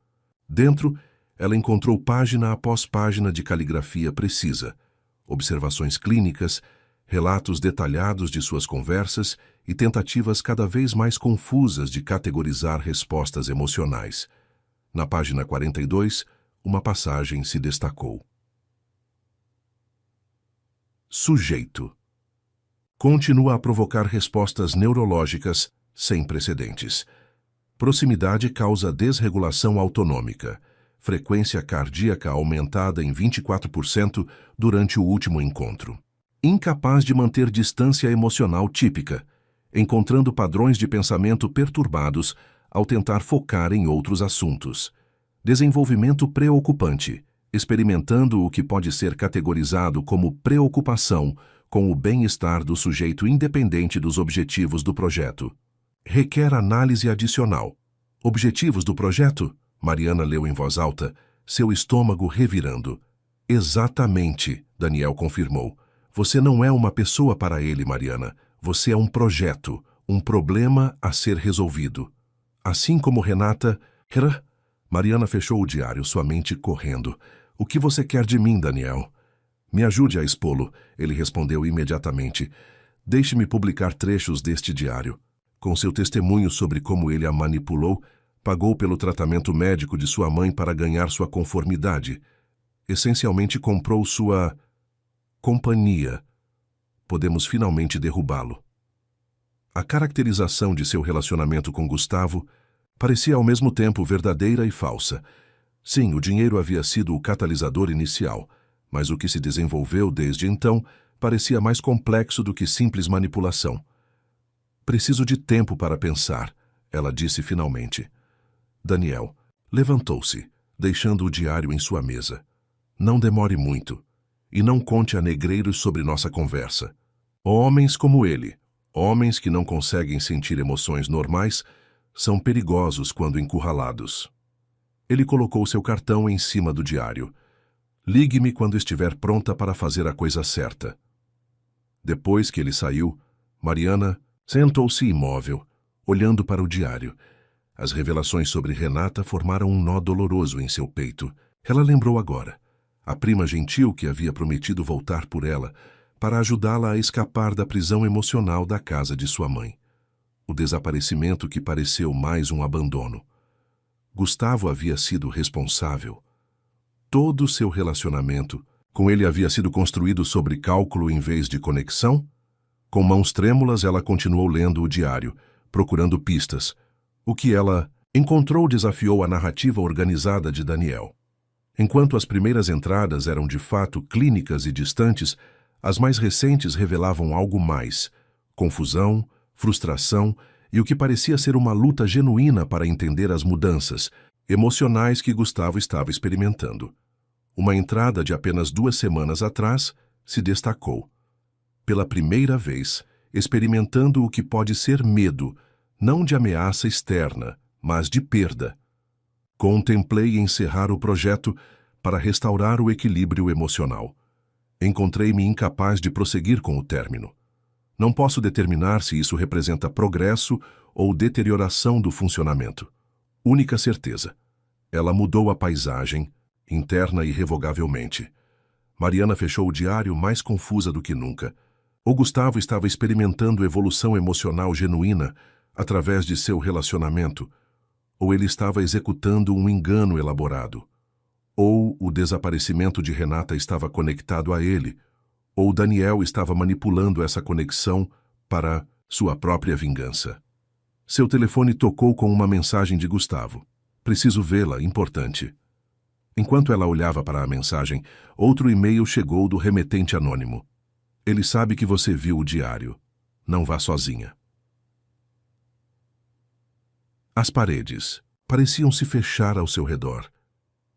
Dentro, ela encontrou página após página de caligrafia precisa, observações clínicas, relatos detalhados de suas conversas e tentativas cada vez mais confusas de categorizar respostas emocionais. Na página 42, uma passagem se destacou. Sujeito. Continua a provocar respostas neurológicas sem precedentes. Proximidade causa desregulação autonômica. Frequência cardíaca aumentada em 24% durante o último encontro. Incapaz de manter distância emocional típica. encontrando padrões de pensamento perturbados ao tentar focar em outros assuntos. Desenvolvimento preocupante, experimentando o que pode ser categorizado como preocupação com o bem-estar do sujeito independente dos objetivos do projeto. Requer análise adicional. Objetivos do projeto? Mariana leu em voz alta, seu estômago revirando. Exatamente, Daniel confirmou. Você não é uma pessoa para ele, Mariana. Você é um projeto, um problema a ser resolvido. Assim como Renata... Mariana fechou o diário, sua mente correndo. O que você quer de mim, Daniel? Me ajude a expô-lo, ele respondeu imediatamente. Deixe-me publicar trechos deste diário. Com seu testemunho sobre como ele a manipulou, pagou pelo tratamento médico de sua mãe para ganhar sua conformidade. Essencialmente comprou sua... companhia. Podemos finalmente derrubá-lo. A caracterização de seu relacionamento com Gustavo parecia ao mesmo tempo verdadeira e falsa. Sim, o dinheiro havia sido o catalisador inicial, mas o que se desenvolveu desde então parecia mais complexo do que simples manipulação. Preciso de tempo para pensar, ela disse finalmente. Daniel levantou-se, deixando o diário em sua mesa. Não demore muito, e não conte a negreiros sobre nossa conversa. Homens como ele, homens que não conseguem sentir emoções normais, são perigosos quando encurralados. Ele colocou seu cartão em cima do diário. Ligue-me quando estiver pronta para fazer a coisa certa. Depois que ele saiu, Mariana sentou-se imóvel, olhando para o diário. As revelações sobre Renata formaram um nó doloroso em seu peito. Ela lembrou agora. A prima gentil que havia prometido voltar por ela para ajudá-la a escapar da prisão emocional da casa de sua mãe. O desaparecimento que pareceu mais um abandono. Gustavo havia sido responsável. Todo o seu relacionamento com ele havia sido construído sobre cálculo em vez de conexão? Com mãos trêmulas, ela continuou lendo o diário, procurando pistas. O que ela encontrou desafiou a narrativa organizada de Daniel. Enquanto as primeiras entradas eram de fato clínicas e distantes, as mais recentes revelavam algo mais: confusão, frustração e o que parecia ser uma luta genuína para entender as mudanças emocionais que Gustavo estava experimentando. Uma entrada de apenas 2 semanas atrás se destacou. Pela primeira vez, experimentando o que pode ser medo, não de ameaça externa, mas de perda. Contemplei encerrar o projeto para restaurar o equilíbrio emocional. Encontrei-me incapaz de prosseguir com o término. Não posso determinar se isso representa progresso ou deterioração do funcionamento. Única certeza. Ela mudou a paisagem, interna irrevogavelmente. Mariana fechou o diário mais confusa do que nunca. O Gustavo estava experimentando evolução emocional genuína através de seu relacionamento, ou ele estava executando um engano elaborado. Ou o desaparecimento de Renata estava conectado a ele, ou Daniel estava manipulando essa conexão para sua própria vingança. Seu telefone tocou com uma mensagem de Gustavo. Preciso vê-la, importante. Enquanto ela olhava para a mensagem, outro e-mail chegou do remetente anônimo. Ele sabe que você viu o diário. Não vá sozinha. As paredes pareciam se fechar ao seu redor.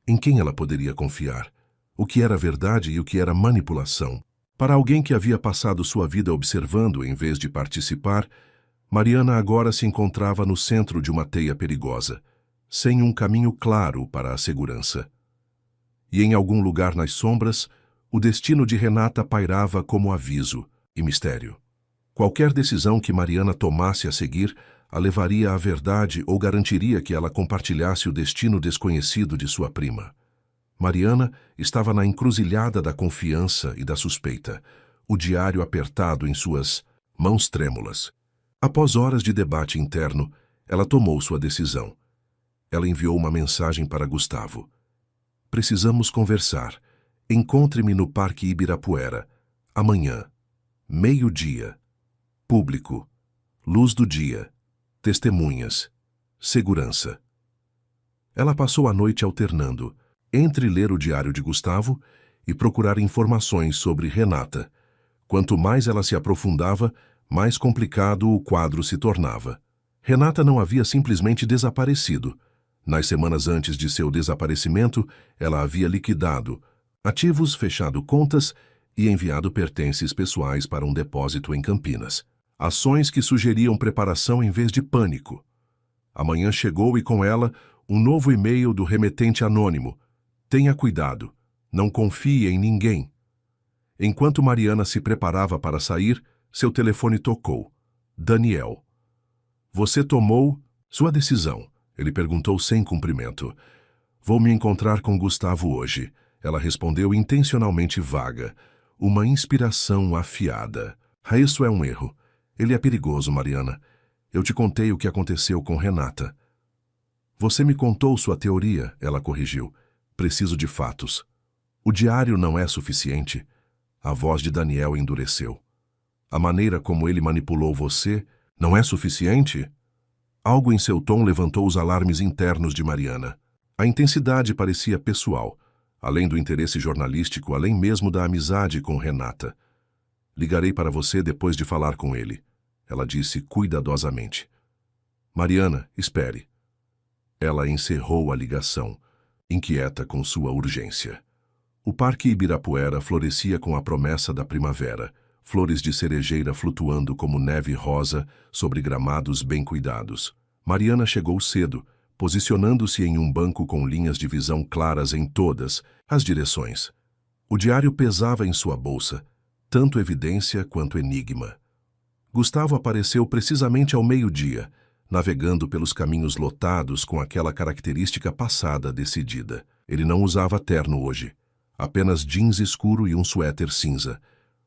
Em quem ela poderia confiar? O que era verdade e o que era manipulação? Para alguém que havia passado sua vida observando em vez de participar, Mariana agora se encontrava no centro de uma teia perigosa, sem um caminho claro para a segurança. E em algum lugar nas sombras, o destino de Renata pairava como aviso e mistério. Qualquer decisão que Mariana tomasse a seguir a levaria à verdade ou garantiria que ela compartilhasse o destino desconhecido de sua prima. Mariana estava na encruzilhada da confiança e da suspeita, o diário apertado em suas mãos trêmulas. Após horas de debate interno, ela tomou sua decisão. Ela enviou uma mensagem para Gustavo. Precisamos conversar. Encontre-me no Parque Ibirapuera. Amanhã. 12h. Público. Luz do dia. Testemunhas. Segurança. Ela passou a noite alternando entre ler o diário de Gustavo e procurar informações sobre Renata. Quanto mais ela se aprofundava, Mais complicado o quadro se tornava. Renata não havia simplesmente desaparecido. Nas semanas antes de seu desaparecimento, ela havia liquidado ativos, fechado contas e enviado pertences pessoais para um depósito em Campinas. Ações que sugeriam preparação em vez de pânico. Amanhã chegou e com ela um novo e-mail do remetente anônimo. Tenha cuidado. Não confie em ninguém. Enquanto Mariana se preparava para sair, seu telefone tocou. Daniel. Você tomou sua decisão? Ele perguntou sem cumprimento. Vou me encontrar com Gustavo hoje. Ela respondeu intencionalmente vaga. Uma inspiração afiada. Isso é um erro. Ele é perigoso, Mariana. Eu te contei o que aconteceu com Renata. Você me contou sua teoria, ela corrigiu. Preciso de fatos. O diário não é suficiente. A voz de Daniel endureceu. A maneira como ele manipulou você não é suficiente? Algo em seu tom levantou os alarmes internos de Mariana. A intensidade parecia pessoal, além do interesse jornalístico, além mesmo da amizade com Renata. Ligarei para você depois de falar com ele, ela disse cuidadosamente. Mariana, espere. Ela encerrou a ligação, inquieta com sua urgência. O Parque Ibirapuera florescia com a promessa da primavera, flores de cerejeira flutuando como neve rosa sobre gramados bem cuidados. Mariana chegou cedo, posicionando-se em um banco com linhas de visão claras em todas as direções. O diário pesava em sua bolsa, tanto evidência quanto enigma. Gustavo apareceu precisamente ao meio-dia, navegando pelos caminhos lotados com aquela característica passada decidida. Ele não usava terno hoje, apenas jeans escuro e um suéter cinza.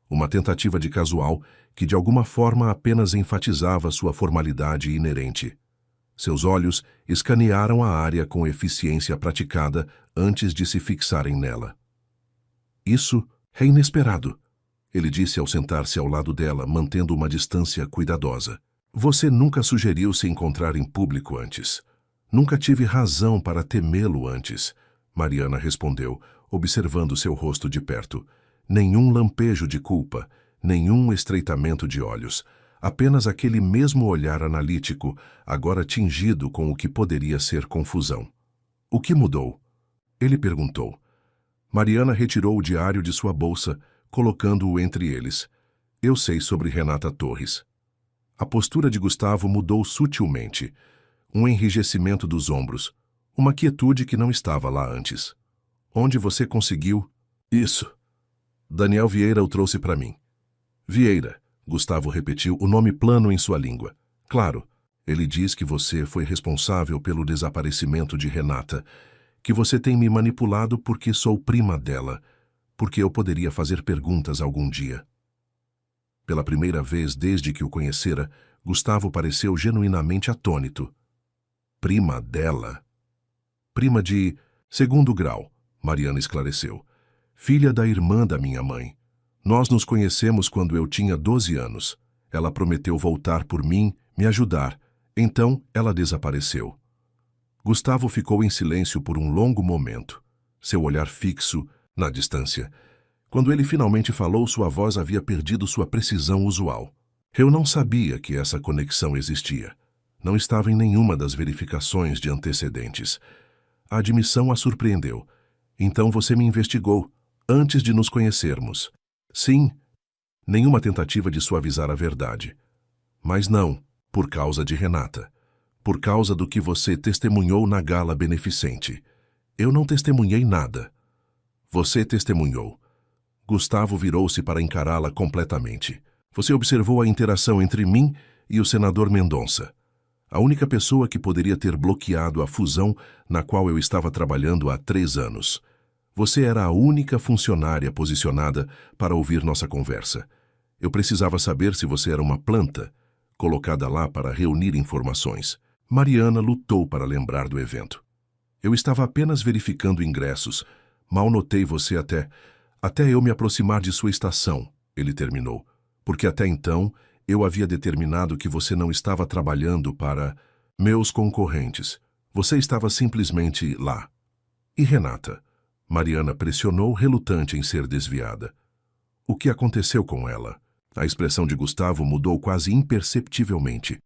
Uma tentativa de casual que de alguma forma apenas enfatizava sua formalidade inerente. Seus olhos escanearam a área com eficiência praticada antes de se fixarem nela. Isso é inesperado, ele disse ao sentar-se ao lado dela, mantendo uma distância cuidadosa. Você nunca sugeriu se encontrar em público antes. Nunca tive razão para temê-lo antes, Mariana respondeu, observando seu rosto de perto. Nenhum lampejo de culpa, nenhum estreitamento de olhos, apenas aquele mesmo olhar analítico, agora tingido com o que poderia ser confusão. O que mudou? Ele perguntou. Mariana retirou o diário de sua bolsa, colocando-o entre eles. Eu sei sobre Renata Torres. A postura de Gustavo mudou sutilmente. Um enrijecimento dos ombros, uma quietude que não estava lá antes. Onde você conseguiu isso? Daniel Vieira o trouxe para mim. Vieira, Gustavo repetiu o nome plano em sua língua. Claro, ele diz que você foi responsável pelo desaparecimento de Renata, que você tem me manipulado porque sou prima dela, porque eu poderia fazer perguntas algum dia. Pela primeira vez desde que o conhecera, Gustavo pareceu genuinamente atônito. Prima dela? Prima de segundo grau, Mariana esclareceu. Filha da irmã da minha mãe. Nós nos conhecemos quando eu tinha 12 anos. Ela prometeu voltar por mim, me ajudar. Então, ela desapareceu. Gustavo ficou em silêncio por um longo momento, seu olhar fixo na distância. Quando ele finalmente falou, sua voz havia perdido sua precisão usual. Eu não sabia que essa conexão existia. Não estava em nenhuma das verificações de antecedentes. A admissão a surpreendeu. Então você me investigou, antes de nos conhecermos. Sim, nenhuma tentativa de suavizar a verdade. Mas não, por causa de Renata. Por causa do que você testemunhou na gala beneficente. Eu não testemunhei nada. Você testemunhou. Gustavo virou-se para encará-la completamente. Você observou a interação entre mim e o senador Mendonça. A única pessoa que poderia ter bloqueado a fusão na qual eu estava trabalhando há 3 anos. Você era a única funcionária posicionada para ouvir nossa conversa. Eu precisava saber se você era uma planta, colocada lá para reunir informações. Mariana lutou para lembrar do evento. Eu estava apenas verificando ingressos. Mal notei você até eu me aproximar de sua estação, ele terminou. Porque até então, eu havia determinado que você não estava trabalhando para meus concorrentes. Você estava simplesmente lá. E Renata? Mariana pressionou, relutante em ser desviada. O que aconteceu com ela? A expressão de Gustavo mudou quase imperceptivelmente.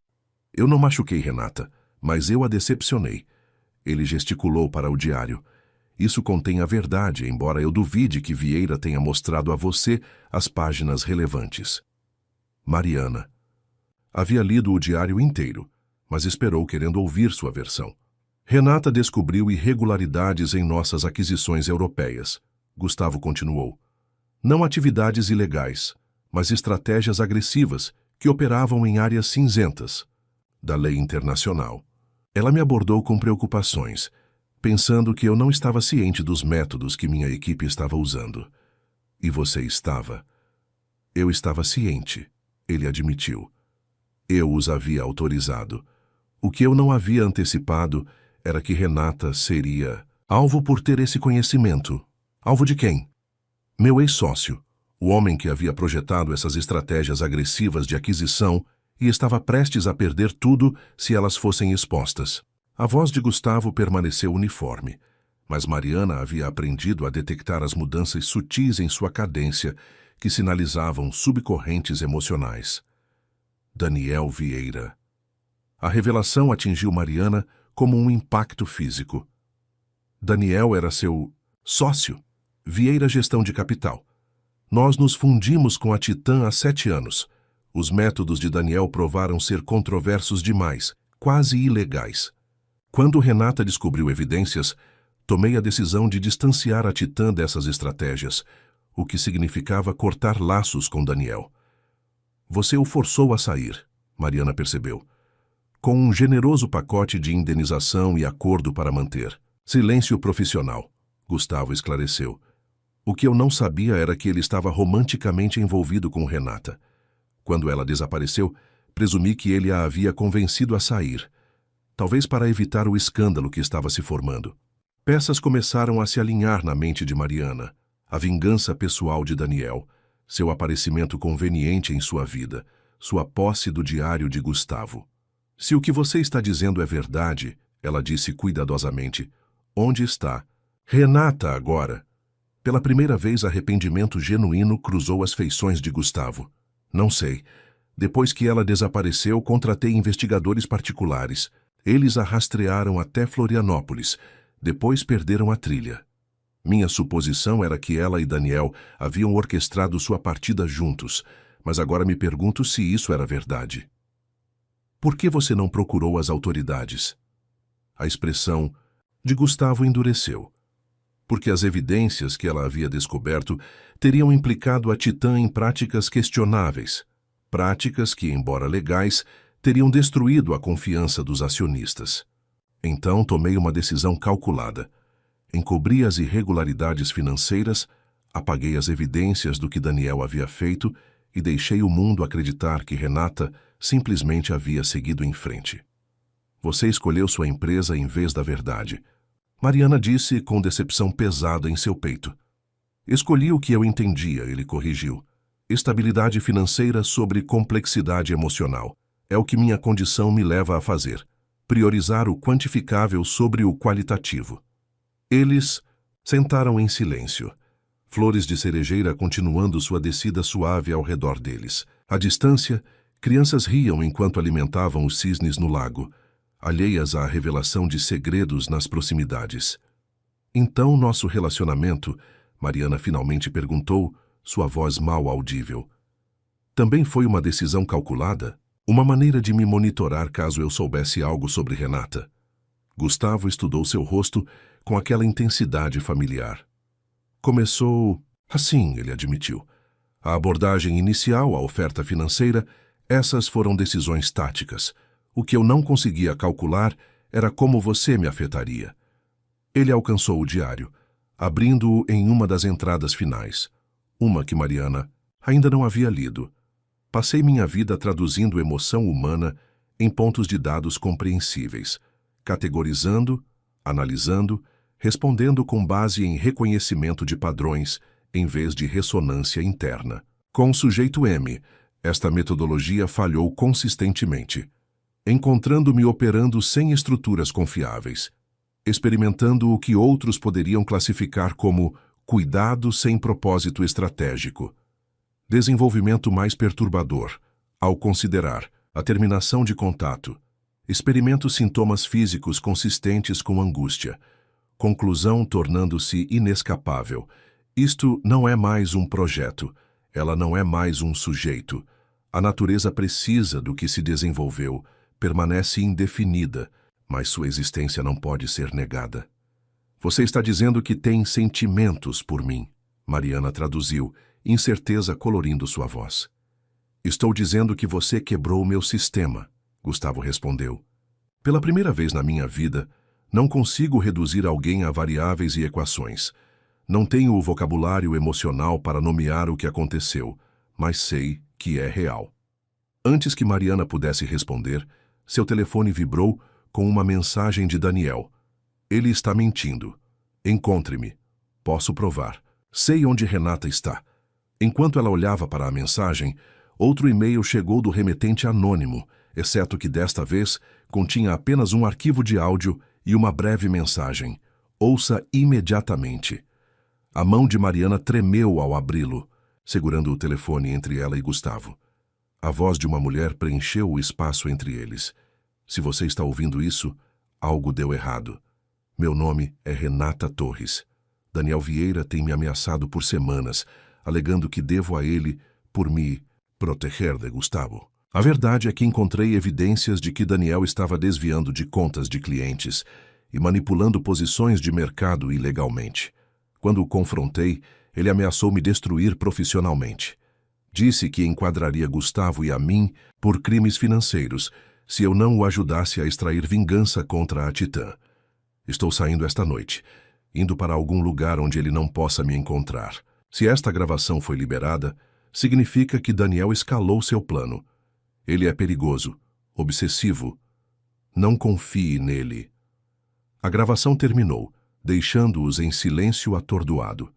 Eu não machuquei Renata, mas eu a decepcionei. Ele gesticulou para o diário. Isso contém a verdade, embora eu duvide que Vieira tenha mostrado a você as páginas relevantes. Mariana. Havia lido o diário inteiro, mas esperou querendo ouvir sua versão. Renata descobriu irregularidades em nossas aquisições europeias. Gustavo continuou. Não atividades ilegais, mas estratégias agressivas que operavam em áreas cinzentas da lei internacional. Ela me abordou com preocupações, pensando que eu não estava ciente dos métodos que minha equipe estava usando. E você estava? Eu estava ciente, ele admitiu. Eu os havia autorizado. O que eu não havia antecipado era que Renata seria alvo por ter esse conhecimento. Alvo de quem? Meu ex-sócio, o homem que havia projetado essas estratégias agressivas de aquisição e estava prestes a perder tudo se elas fossem expostas. A voz de Gustavo permaneceu uniforme, mas Mariana havia aprendido a detectar as mudanças sutis em sua cadência que sinalizavam subcorrentes emocionais. Daniel Vieira. A revelação atingiu Mariana como um impacto físico. Daniel era seu sócio, Vieira Gestão de Capital. Nós nos fundimos com a Titã há 7 anos. Os métodos de Daniel provaram ser controversos demais, quase ilegais. Quando Renata descobriu evidências, tomei a decisão de distanciar a Titã dessas estratégias, o que significava cortar laços com Daniel. Você o forçou a sair, Mariana percebeu, com um generoso pacote de indenização e acordo para manter. Silêncio profissional, Gustavo esclareceu. O que eu não sabia era que ele estava romanticamente envolvido com Renata. Quando ela desapareceu, presumi que ele a havia convencido a sair, talvez para evitar o escândalo que estava se formando. Peças começaram a se alinhar na mente de Mariana. A vingança pessoal de Daniel, seu aparecimento conveniente em sua vida, sua posse do diário de Gustavo. Se o que você está dizendo é verdade, ela disse cuidadosamente, onde está? Renata agora. Pela primeira vez, arrependimento genuíno cruzou as feições de Gustavo. Não sei. Depois que ela desapareceu, contratei investigadores particulares. Eles a rastrearam até Florianópolis. Depois perderam a trilha. Minha suposição era que ela e Daniel haviam orquestrado sua partida juntos, mas agora me pergunto se isso era verdade. Por que você não procurou as autoridades? A expressão de Gustavo endureceu. Porque as evidências que ela havia descoberto teriam implicado a Titã em práticas questionáveis, práticas que, embora legais, teriam destruído a confiança dos acionistas. Então tomei uma decisão calculada. Encobri as irregularidades financeiras, apaguei as evidências do que Daniel havia feito e deixei o mundo acreditar que Renata simplesmente havia seguido em frente. Você escolheu sua empresa em vez da verdade. Mariana disse com decepção pesada em seu peito. Escolhi o que eu entendia, ele corrigiu. Estabilidade financeira sobre complexidade emocional. É o que minha condição me leva a fazer. Priorizar o quantificável sobre o qualitativo. Eles sentaram em silêncio. Flores de cerejeira continuando sua descida suave ao redor deles. À distância, crianças riam enquanto alimentavam os cisnes no lago, alheias à revelação de segredos nas proximidades. Então nosso relacionamento, Mariana finalmente perguntou, sua voz mal audível. Também foi uma decisão calculada? Uma maneira de me monitorar caso eu soubesse algo sobre Renata? Gustavo estudou seu rosto com aquela intensidade familiar. Começou assim, ele admitiu. A abordagem inicial, a oferta financeira, essas foram decisões táticas. O que eu não conseguia calcular era como você me afetaria. Ele alcançou o diário, abrindo-o em uma das entradas finais, uma que Mariana ainda não havia lido. Passei minha vida traduzindo emoção humana em pontos de dados compreensíveis, categorizando, analisando, respondendo com base em reconhecimento de padrões, em vez de ressonância interna. Com o sujeito M, esta metodologia falhou consistentemente, encontrando-me operando sem estruturas confiáveis, experimentando o que outros poderiam classificar como cuidado sem propósito estratégico. Desenvolvimento mais perturbador. Ao considerar a terminação de contato, experimento sintomas físicos consistentes com angústia. Conclusão tornando-se inescapável. Isto não é mais um projeto. Ela não é mais um sujeito. A natureza precisa do que se desenvolveu, permanece indefinida, mas sua existência não pode ser negada. Você está dizendo que tem sentimentos por mim, Mariana traduziu, incerteza colorindo sua voz. Estou dizendo que você quebrou meu sistema, Gustavo respondeu. Pela primeira vez na minha vida, não consigo reduzir alguém a variáveis e equações. Não tenho o vocabulário emocional para nomear o que aconteceu, mas sei que é real. Antes que Mariana pudesse responder, seu telefone vibrou com uma mensagem de Daniel. Ele está mentindo. Encontre-me. Posso provar. Sei onde Renata está. Enquanto ela olhava para a mensagem, outro e-mail chegou do remetente anônimo, exceto que desta vez continha apenas um arquivo de áudio e uma breve mensagem. Ouça imediatamente. A mão de Mariana tremeu ao abri-lo, segurando o telefone entre ela e Gustavo. A voz de uma mulher preencheu o espaço entre eles. Se você está ouvindo isso, algo deu errado. Meu nome é Renata Torres. Daniel Vieira tem me ameaçado por semanas, alegando que devo a ele por me proteger de Gustavo. A verdade é que encontrei evidências de que Daniel estava desviando de contas de clientes e manipulando posições de mercado ilegalmente. Quando o confrontei, ele ameaçou me destruir profissionalmente. Disse que enquadraria Gustavo e a mim por crimes financeiros se eu não o ajudasse a extrair vingança contra a Titã. Estou saindo esta noite, indo para algum lugar onde ele não possa me encontrar. Se esta gravação foi liberada, significa que Daniel escalou seu plano. Ele é perigoso, obsessivo. Não confie nele. A gravação terminou, deixando-os em silêncio atordoado.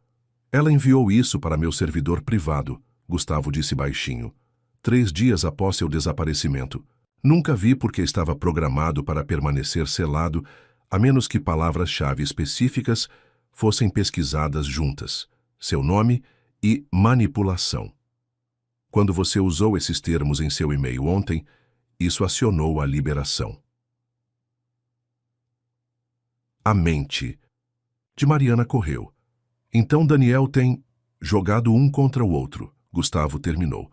Ela enviou isso para meu servidor privado, Gustavo disse baixinho, 3 dias após seu desaparecimento. Nunca vi porque estava programado para permanecer selado, a menos que palavras-chave específicas fossem pesquisadas juntas, seu nome e manipulação. Quando você usou esses termos em seu e-mail ontem, isso acionou a liberação. A mente de Mariana correu. Então Daniel tem jogado um contra o outro, Gustavo terminou,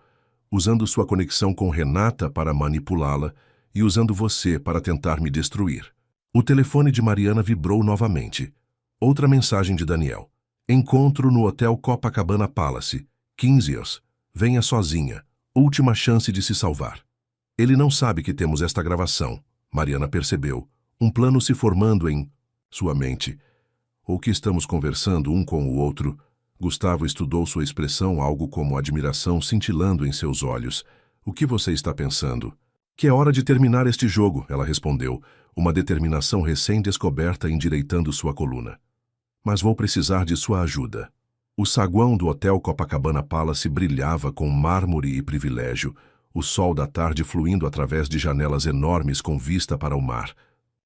usando sua conexão com Renata para manipulá-la e usando você para tentar me destruir. O telefone de Mariana vibrou novamente. Outra mensagem de Daniel. Encontro no Hotel Copacabana Palace, 15 horas. Venha sozinha. Última chance de se salvar. Ele não sabe que temos esta gravação. Mariana percebeu. Um plano se formando em sua mente. Ou que estamos conversando um com o outro. Gustavo estudou sua expressão, algo como admiração cintilando em seus olhos. O que você está pensando? Que é hora de terminar este jogo, ela respondeu, uma determinação recém-descoberta endireitando sua coluna. Mas vou precisar de sua ajuda. O saguão do Hotel Copacabana Palace brilhava com mármore e privilégio, o sol da tarde fluindo através de janelas enormes com vista para o mar.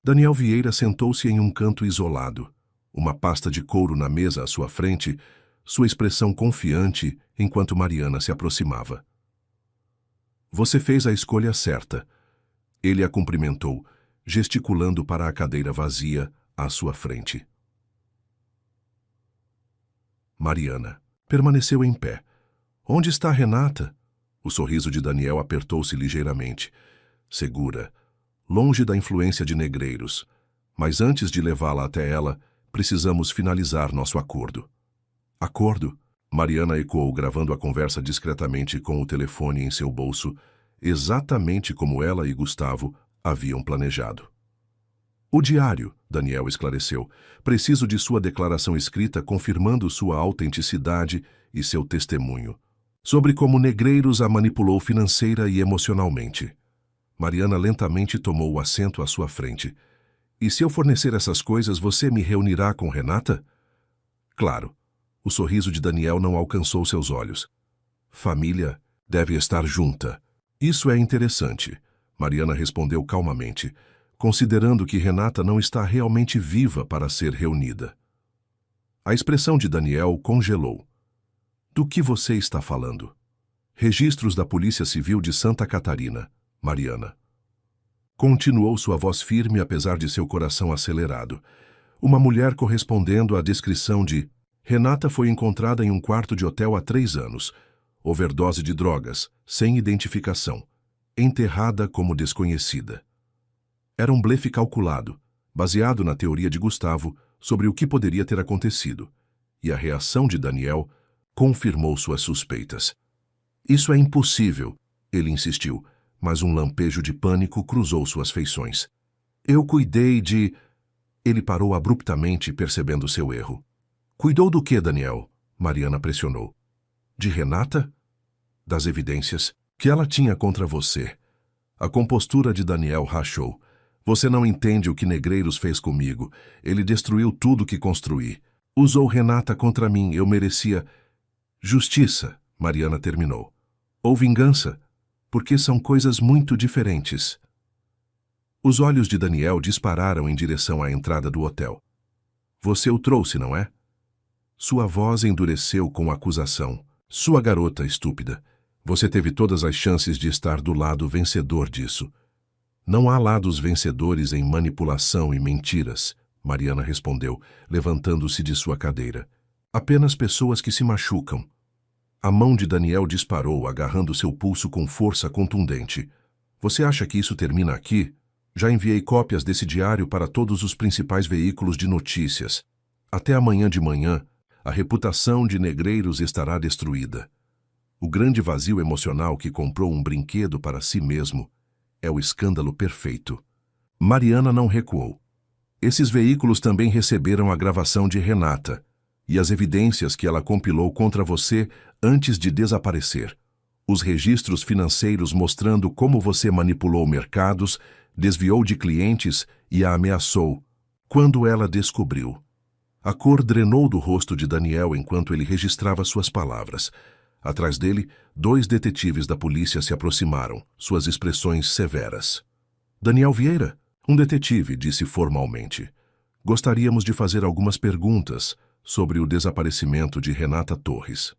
Daniel Vieira sentou-se em um canto isolado, uma pasta de couro na mesa à sua frente, sua expressão confiante enquanto Mariana se aproximava. Você fez a escolha certa. Ele a cumprimentou, gesticulando para a cadeira vazia à sua frente. Mariana permaneceu em pé. Onde está Renata? O sorriso de Daniel apertou-se ligeiramente. Segura, longe da influência de negreiros. Mas antes de levá-la até ela, precisamos finalizar nosso acordo. Acordo? Mariana ecoou, gravando a conversa discretamente com o telefone em seu bolso, exatamente como ela e Gustavo haviam planejado. O diário, Daniel esclareceu. Preciso de sua declaração escrita confirmando sua autenticidade e seu testemunho. Sobre como Negreiros a manipulou financeira e emocionalmente. Mariana lentamente tomou o assento à sua frente. E se eu fornecer essas coisas, você me reunirá com Renata? Claro. O sorriso de Daniel não alcançou seus olhos. Família deve estar junta. Isso é interessante, Mariana respondeu calmamente, considerando que Renata não está realmente viva para ser reunida. A expressão de Daniel congelou. Do que você está falando? Registros da Polícia Civil de Santa Catarina, Mariana. Continuou sua voz firme apesar de seu coração acelerado. Uma mulher correspondendo à descrição de Renata foi encontrada em um quarto de hotel há 3 anos. Overdose de drogas, sem identificação. Enterrada como desconhecida. Era um blefe calculado, baseado na teoria de Gustavo sobre o que poderia ter acontecido. E a reação de Daniel confirmou suas suspeitas. Isso é impossível, ele insistiu, mas um lampejo de pânico cruzou suas feições. Eu cuidei de... Ele parou abruptamente, percebendo seu erro. Cuidou do que, Daniel? Mariana pressionou. De Renata? Das evidências que ela tinha contra você. A compostura de Daniel rachou. Você não entende o que Negreiros fez comigo. Ele destruiu tudo que construí. Usou Renata contra mim. Eu merecia... Justiça, Mariana terminou. Ou vingança, porque são coisas muito diferentes. Os olhos de Daniel dispararam em direção à entrada do hotel. Você o trouxe, não é? Sua voz endureceu com acusação. Sua garota estúpida. Você teve todas as chances de estar do lado vencedor disso. Não há lados vencedores em manipulação e mentiras, Mariana respondeu, levantando-se de sua cadeira. Apenas pessoas que se machucam. A mão de Daniel disparou, agarrando seu pulso com força contundente. Você acha que isso termina aqui? Já enviei cópias desse diário para todos os principais veículos de notícias. Até amanhã de manhã, a reputação de Negreiros estará destruída. O grande vazio emocional que comprou um brinquedo para si mesmo é o escândalo perfeito. Mariana não recuou. Esses veículos também receberam a gravação de Renata e as evidências que ela compilou contra você antes de desaparecer. Os registros financeiros mostrando como você manipulou mercados, desviou de clientes e a ameaçou. Quando ela descobriu. A cor drenou do rosto de Daniel enquanto ele registrava suas palavras. Atrás dele, 2 detetives da polícia se aproximaram, suas expressões severas. Daniel Vieira, um detetive, disse formalmente. Gostaríamos de fazer algumas perguntas sobre o desaparecimento de Renata Torres.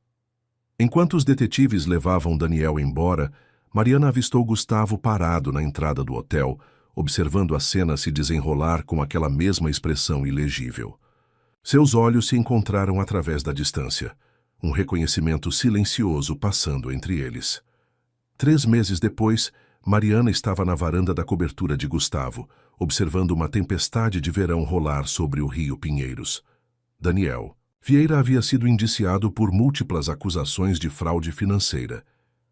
Enquanto os detetives levavam Daniel embora, Mariana avistou Gustavo parado na entrada do hotel, observando a cena se desenrolar com aquela mesma expressão ilegível. Seus olhos se encontraram através da distância, um reconhecimento silencioso passando entre eles. 3 meses depois, Mariana estava na varanda da cobertura de Gustavo, observando uma tempestade de verão rolar sobre o rio Pinheiros. Daniel Vieira havia sido indiciado por múltiplas acusações de fraude financeira,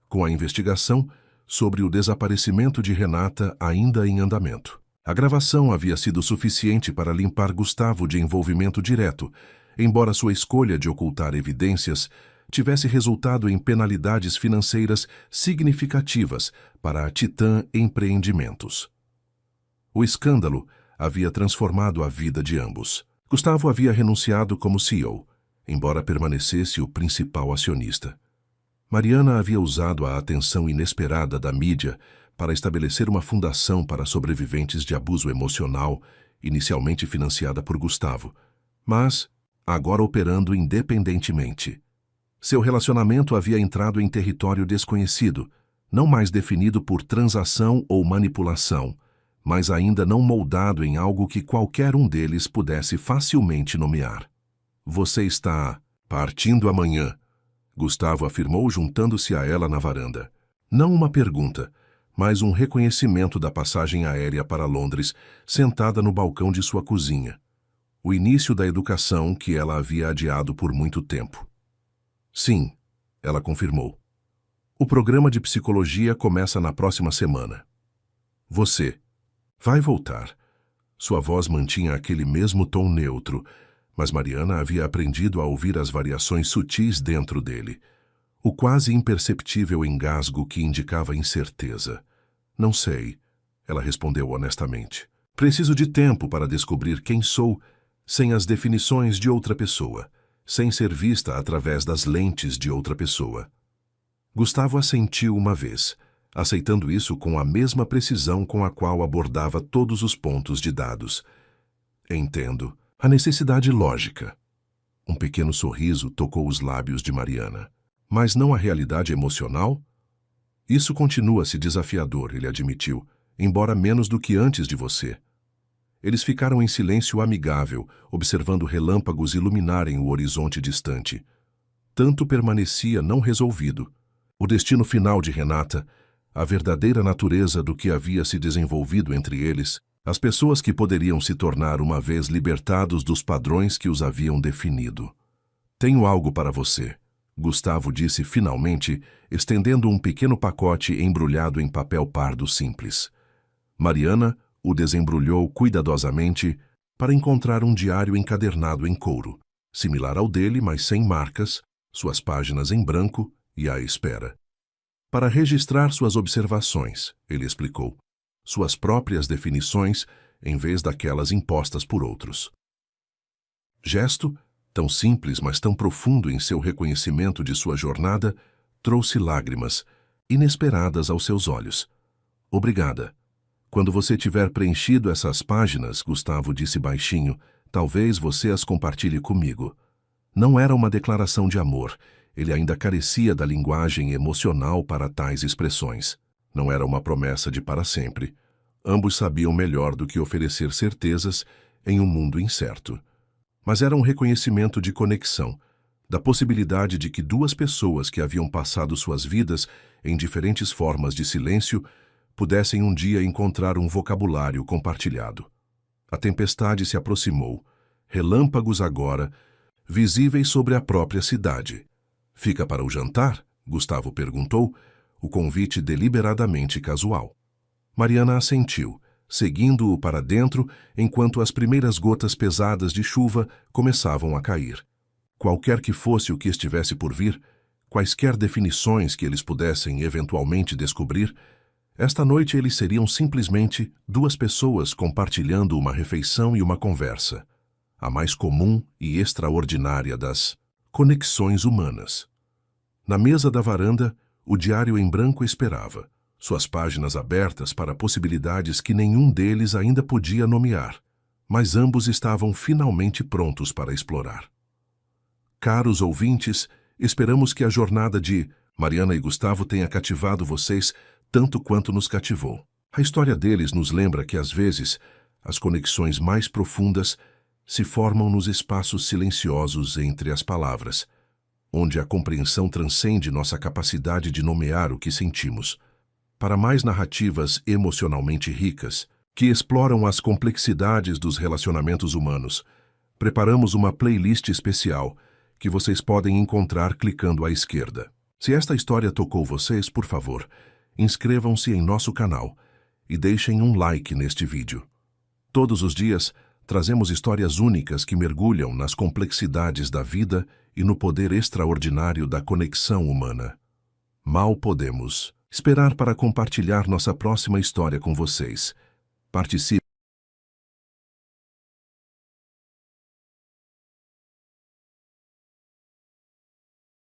com a investigação sobre o desaparecimento de Renata ainda em andamento. A gravação havia sido suficiente para limpar Gustavo de envolvimento direto, embora sua escolha de ocultar evidências tivesse resultado em penalidades financeiras significativas para a Titã Empreendimentos. O escândalo havia transformado a vida de ambos. Gustavo havia renunciado como CEO, embora permanecesse o principal acionista. Mariana havia usado a atenção inesperada da mídia para estabelecer uma fundação para sobreviventes de abuso emocional, inicialmente financiada por Gustavo, mas agora operando independentemente. Seu relacionamento havia entrado em território desconhecido, não mais definido por transação ou manipulação, mas ainda não moldado em algo que qualquer um deles pudesse facilmente nomear. Você está partindo amanhã, Gustavo afirmou juntando-se a ela na varanda. Não uma pergunta, mas um reconhecimento da passagem aérea para Londres, sentada no balcão de sua cozinha. O início da educação que ela havia adiado por muito tempo. Sim, ela confirmou. O programa de psicologia começa na próxima semana. Você vai voltar. Sua voz mantinha aquele mesmo tom neutro, mas Mariana havia aprendido a ouvir as variações sutis dentro dele. O quase imperceptível engasgo que indicava incerteza. Não sei, ela respondeu honestamente. Preciso de tempo para descobrir quem sou, sem as definições de outra pessoa, sem ser vista através das lentes de outra pessoa. Gustavo assentiu uma vez, aceitando isso com a mesma precisão com a qual abordava todos os pontos de dados. Entendo. A necessidade lógica. Um pequeno sorriso tocou os lábios de Mariana. Mas não a realidade emocional? Isso continua-se desafiador, ele admitiu, embora menos do que antes de você. Eles ficaram em silêncio amigável, observando relâmpagos iluminarem o horizonte distante. Tanto permanecia não resolvido. O destino final de Renata, a verdadeira natureza do que havia se desenvolvido entre eles, as pessoas que poderiam se tornar uma vez libertados dos padrões que os haviam definido. Tenho algo para você, Gustavo disse finalmente, estendendo um pequeno pacote embrulhado em papel pardo simples. Mariana o desembrulhou cuidadosamente para encontrar um diário encadernado em couro, similar ao dele, mas sem marcas, suas páginas em branco e à espera. Para registrar suas observações, ele explicou, suas próprias definições em vez daquelas impostas por outros. Gesto, tão simples mas tão profundo em seu reconhecimento de sua jornada, trouxe lágrimas, inesperadas aos seus olhos. Obrigada. Quando você tiver preenchido essas páginas, Gustavo disse baixinho, talvez você as compartilhe comigo. Não era uma declaração de amor, ele ainda carecia da linguagem emocional para tais expressões. Não era uma promessa de para sempre. Ambos sabiam melhor do que oferecer certezas em um mundo incerto. Mas era um reconhecimento de conexão, da possibilidade de que duas pessoas que haviam passado suas vidas em diferentes formas de silêncio pudessem um dia encontrar um vocabulário compartilhado. A tempestade se aproximou, relâmpagos agora, visíveis sobre a própria cidade. Fica para o jantar? Gustavo perguntou, o convite deliberadamente casual. Mariana assentiu, seguindo-o para dentro enquanto as primeiras gotas pesadas de chuva começavam a cair. Qualquer que fosse o que estivesse por vir, quaisquer definições que eles pudessem eventualmente descobrir, esta noite eles seriam simplesmente duas pessoas compartilhando uma refeição e uma conversa, a mais comum e extraordinária das conexões humanas. Na mesa da varanda, o diário em branco esperava, suas páginas abertas para possibilidades que nenhum deles ainda podia nomear, mas ambos estavam finalmente prontos para explorar. Caros ouvintes, esperamos que a jornada de Mariana e Gustavo tenha cativado vocês tanto quanto nos cativou. A história deles nos lembra que, às vezes, as conexões mais profundas se formam nos espaços silenciosos entre as palavras, onde a compreensão transcende nossa capacidade de nomear o que sentimos. Para mais narrativas emocionalmente ricas, que exploram as complexidades dos relacionamentos humanos, preparamos uma playlist especial que vocês podem encontrar clicando à esquerda. Se esta história tocou vocês, por favor, inscrevam-se em nosso canal e deixem um like neste vídeo. Todos os dias, trazemos histórias únicas que mergulham nas complexidades da vida e no poder extraordinário da conexão humana. Mal podemos esperar para compartilhar nossa próxima história com vocês. Participe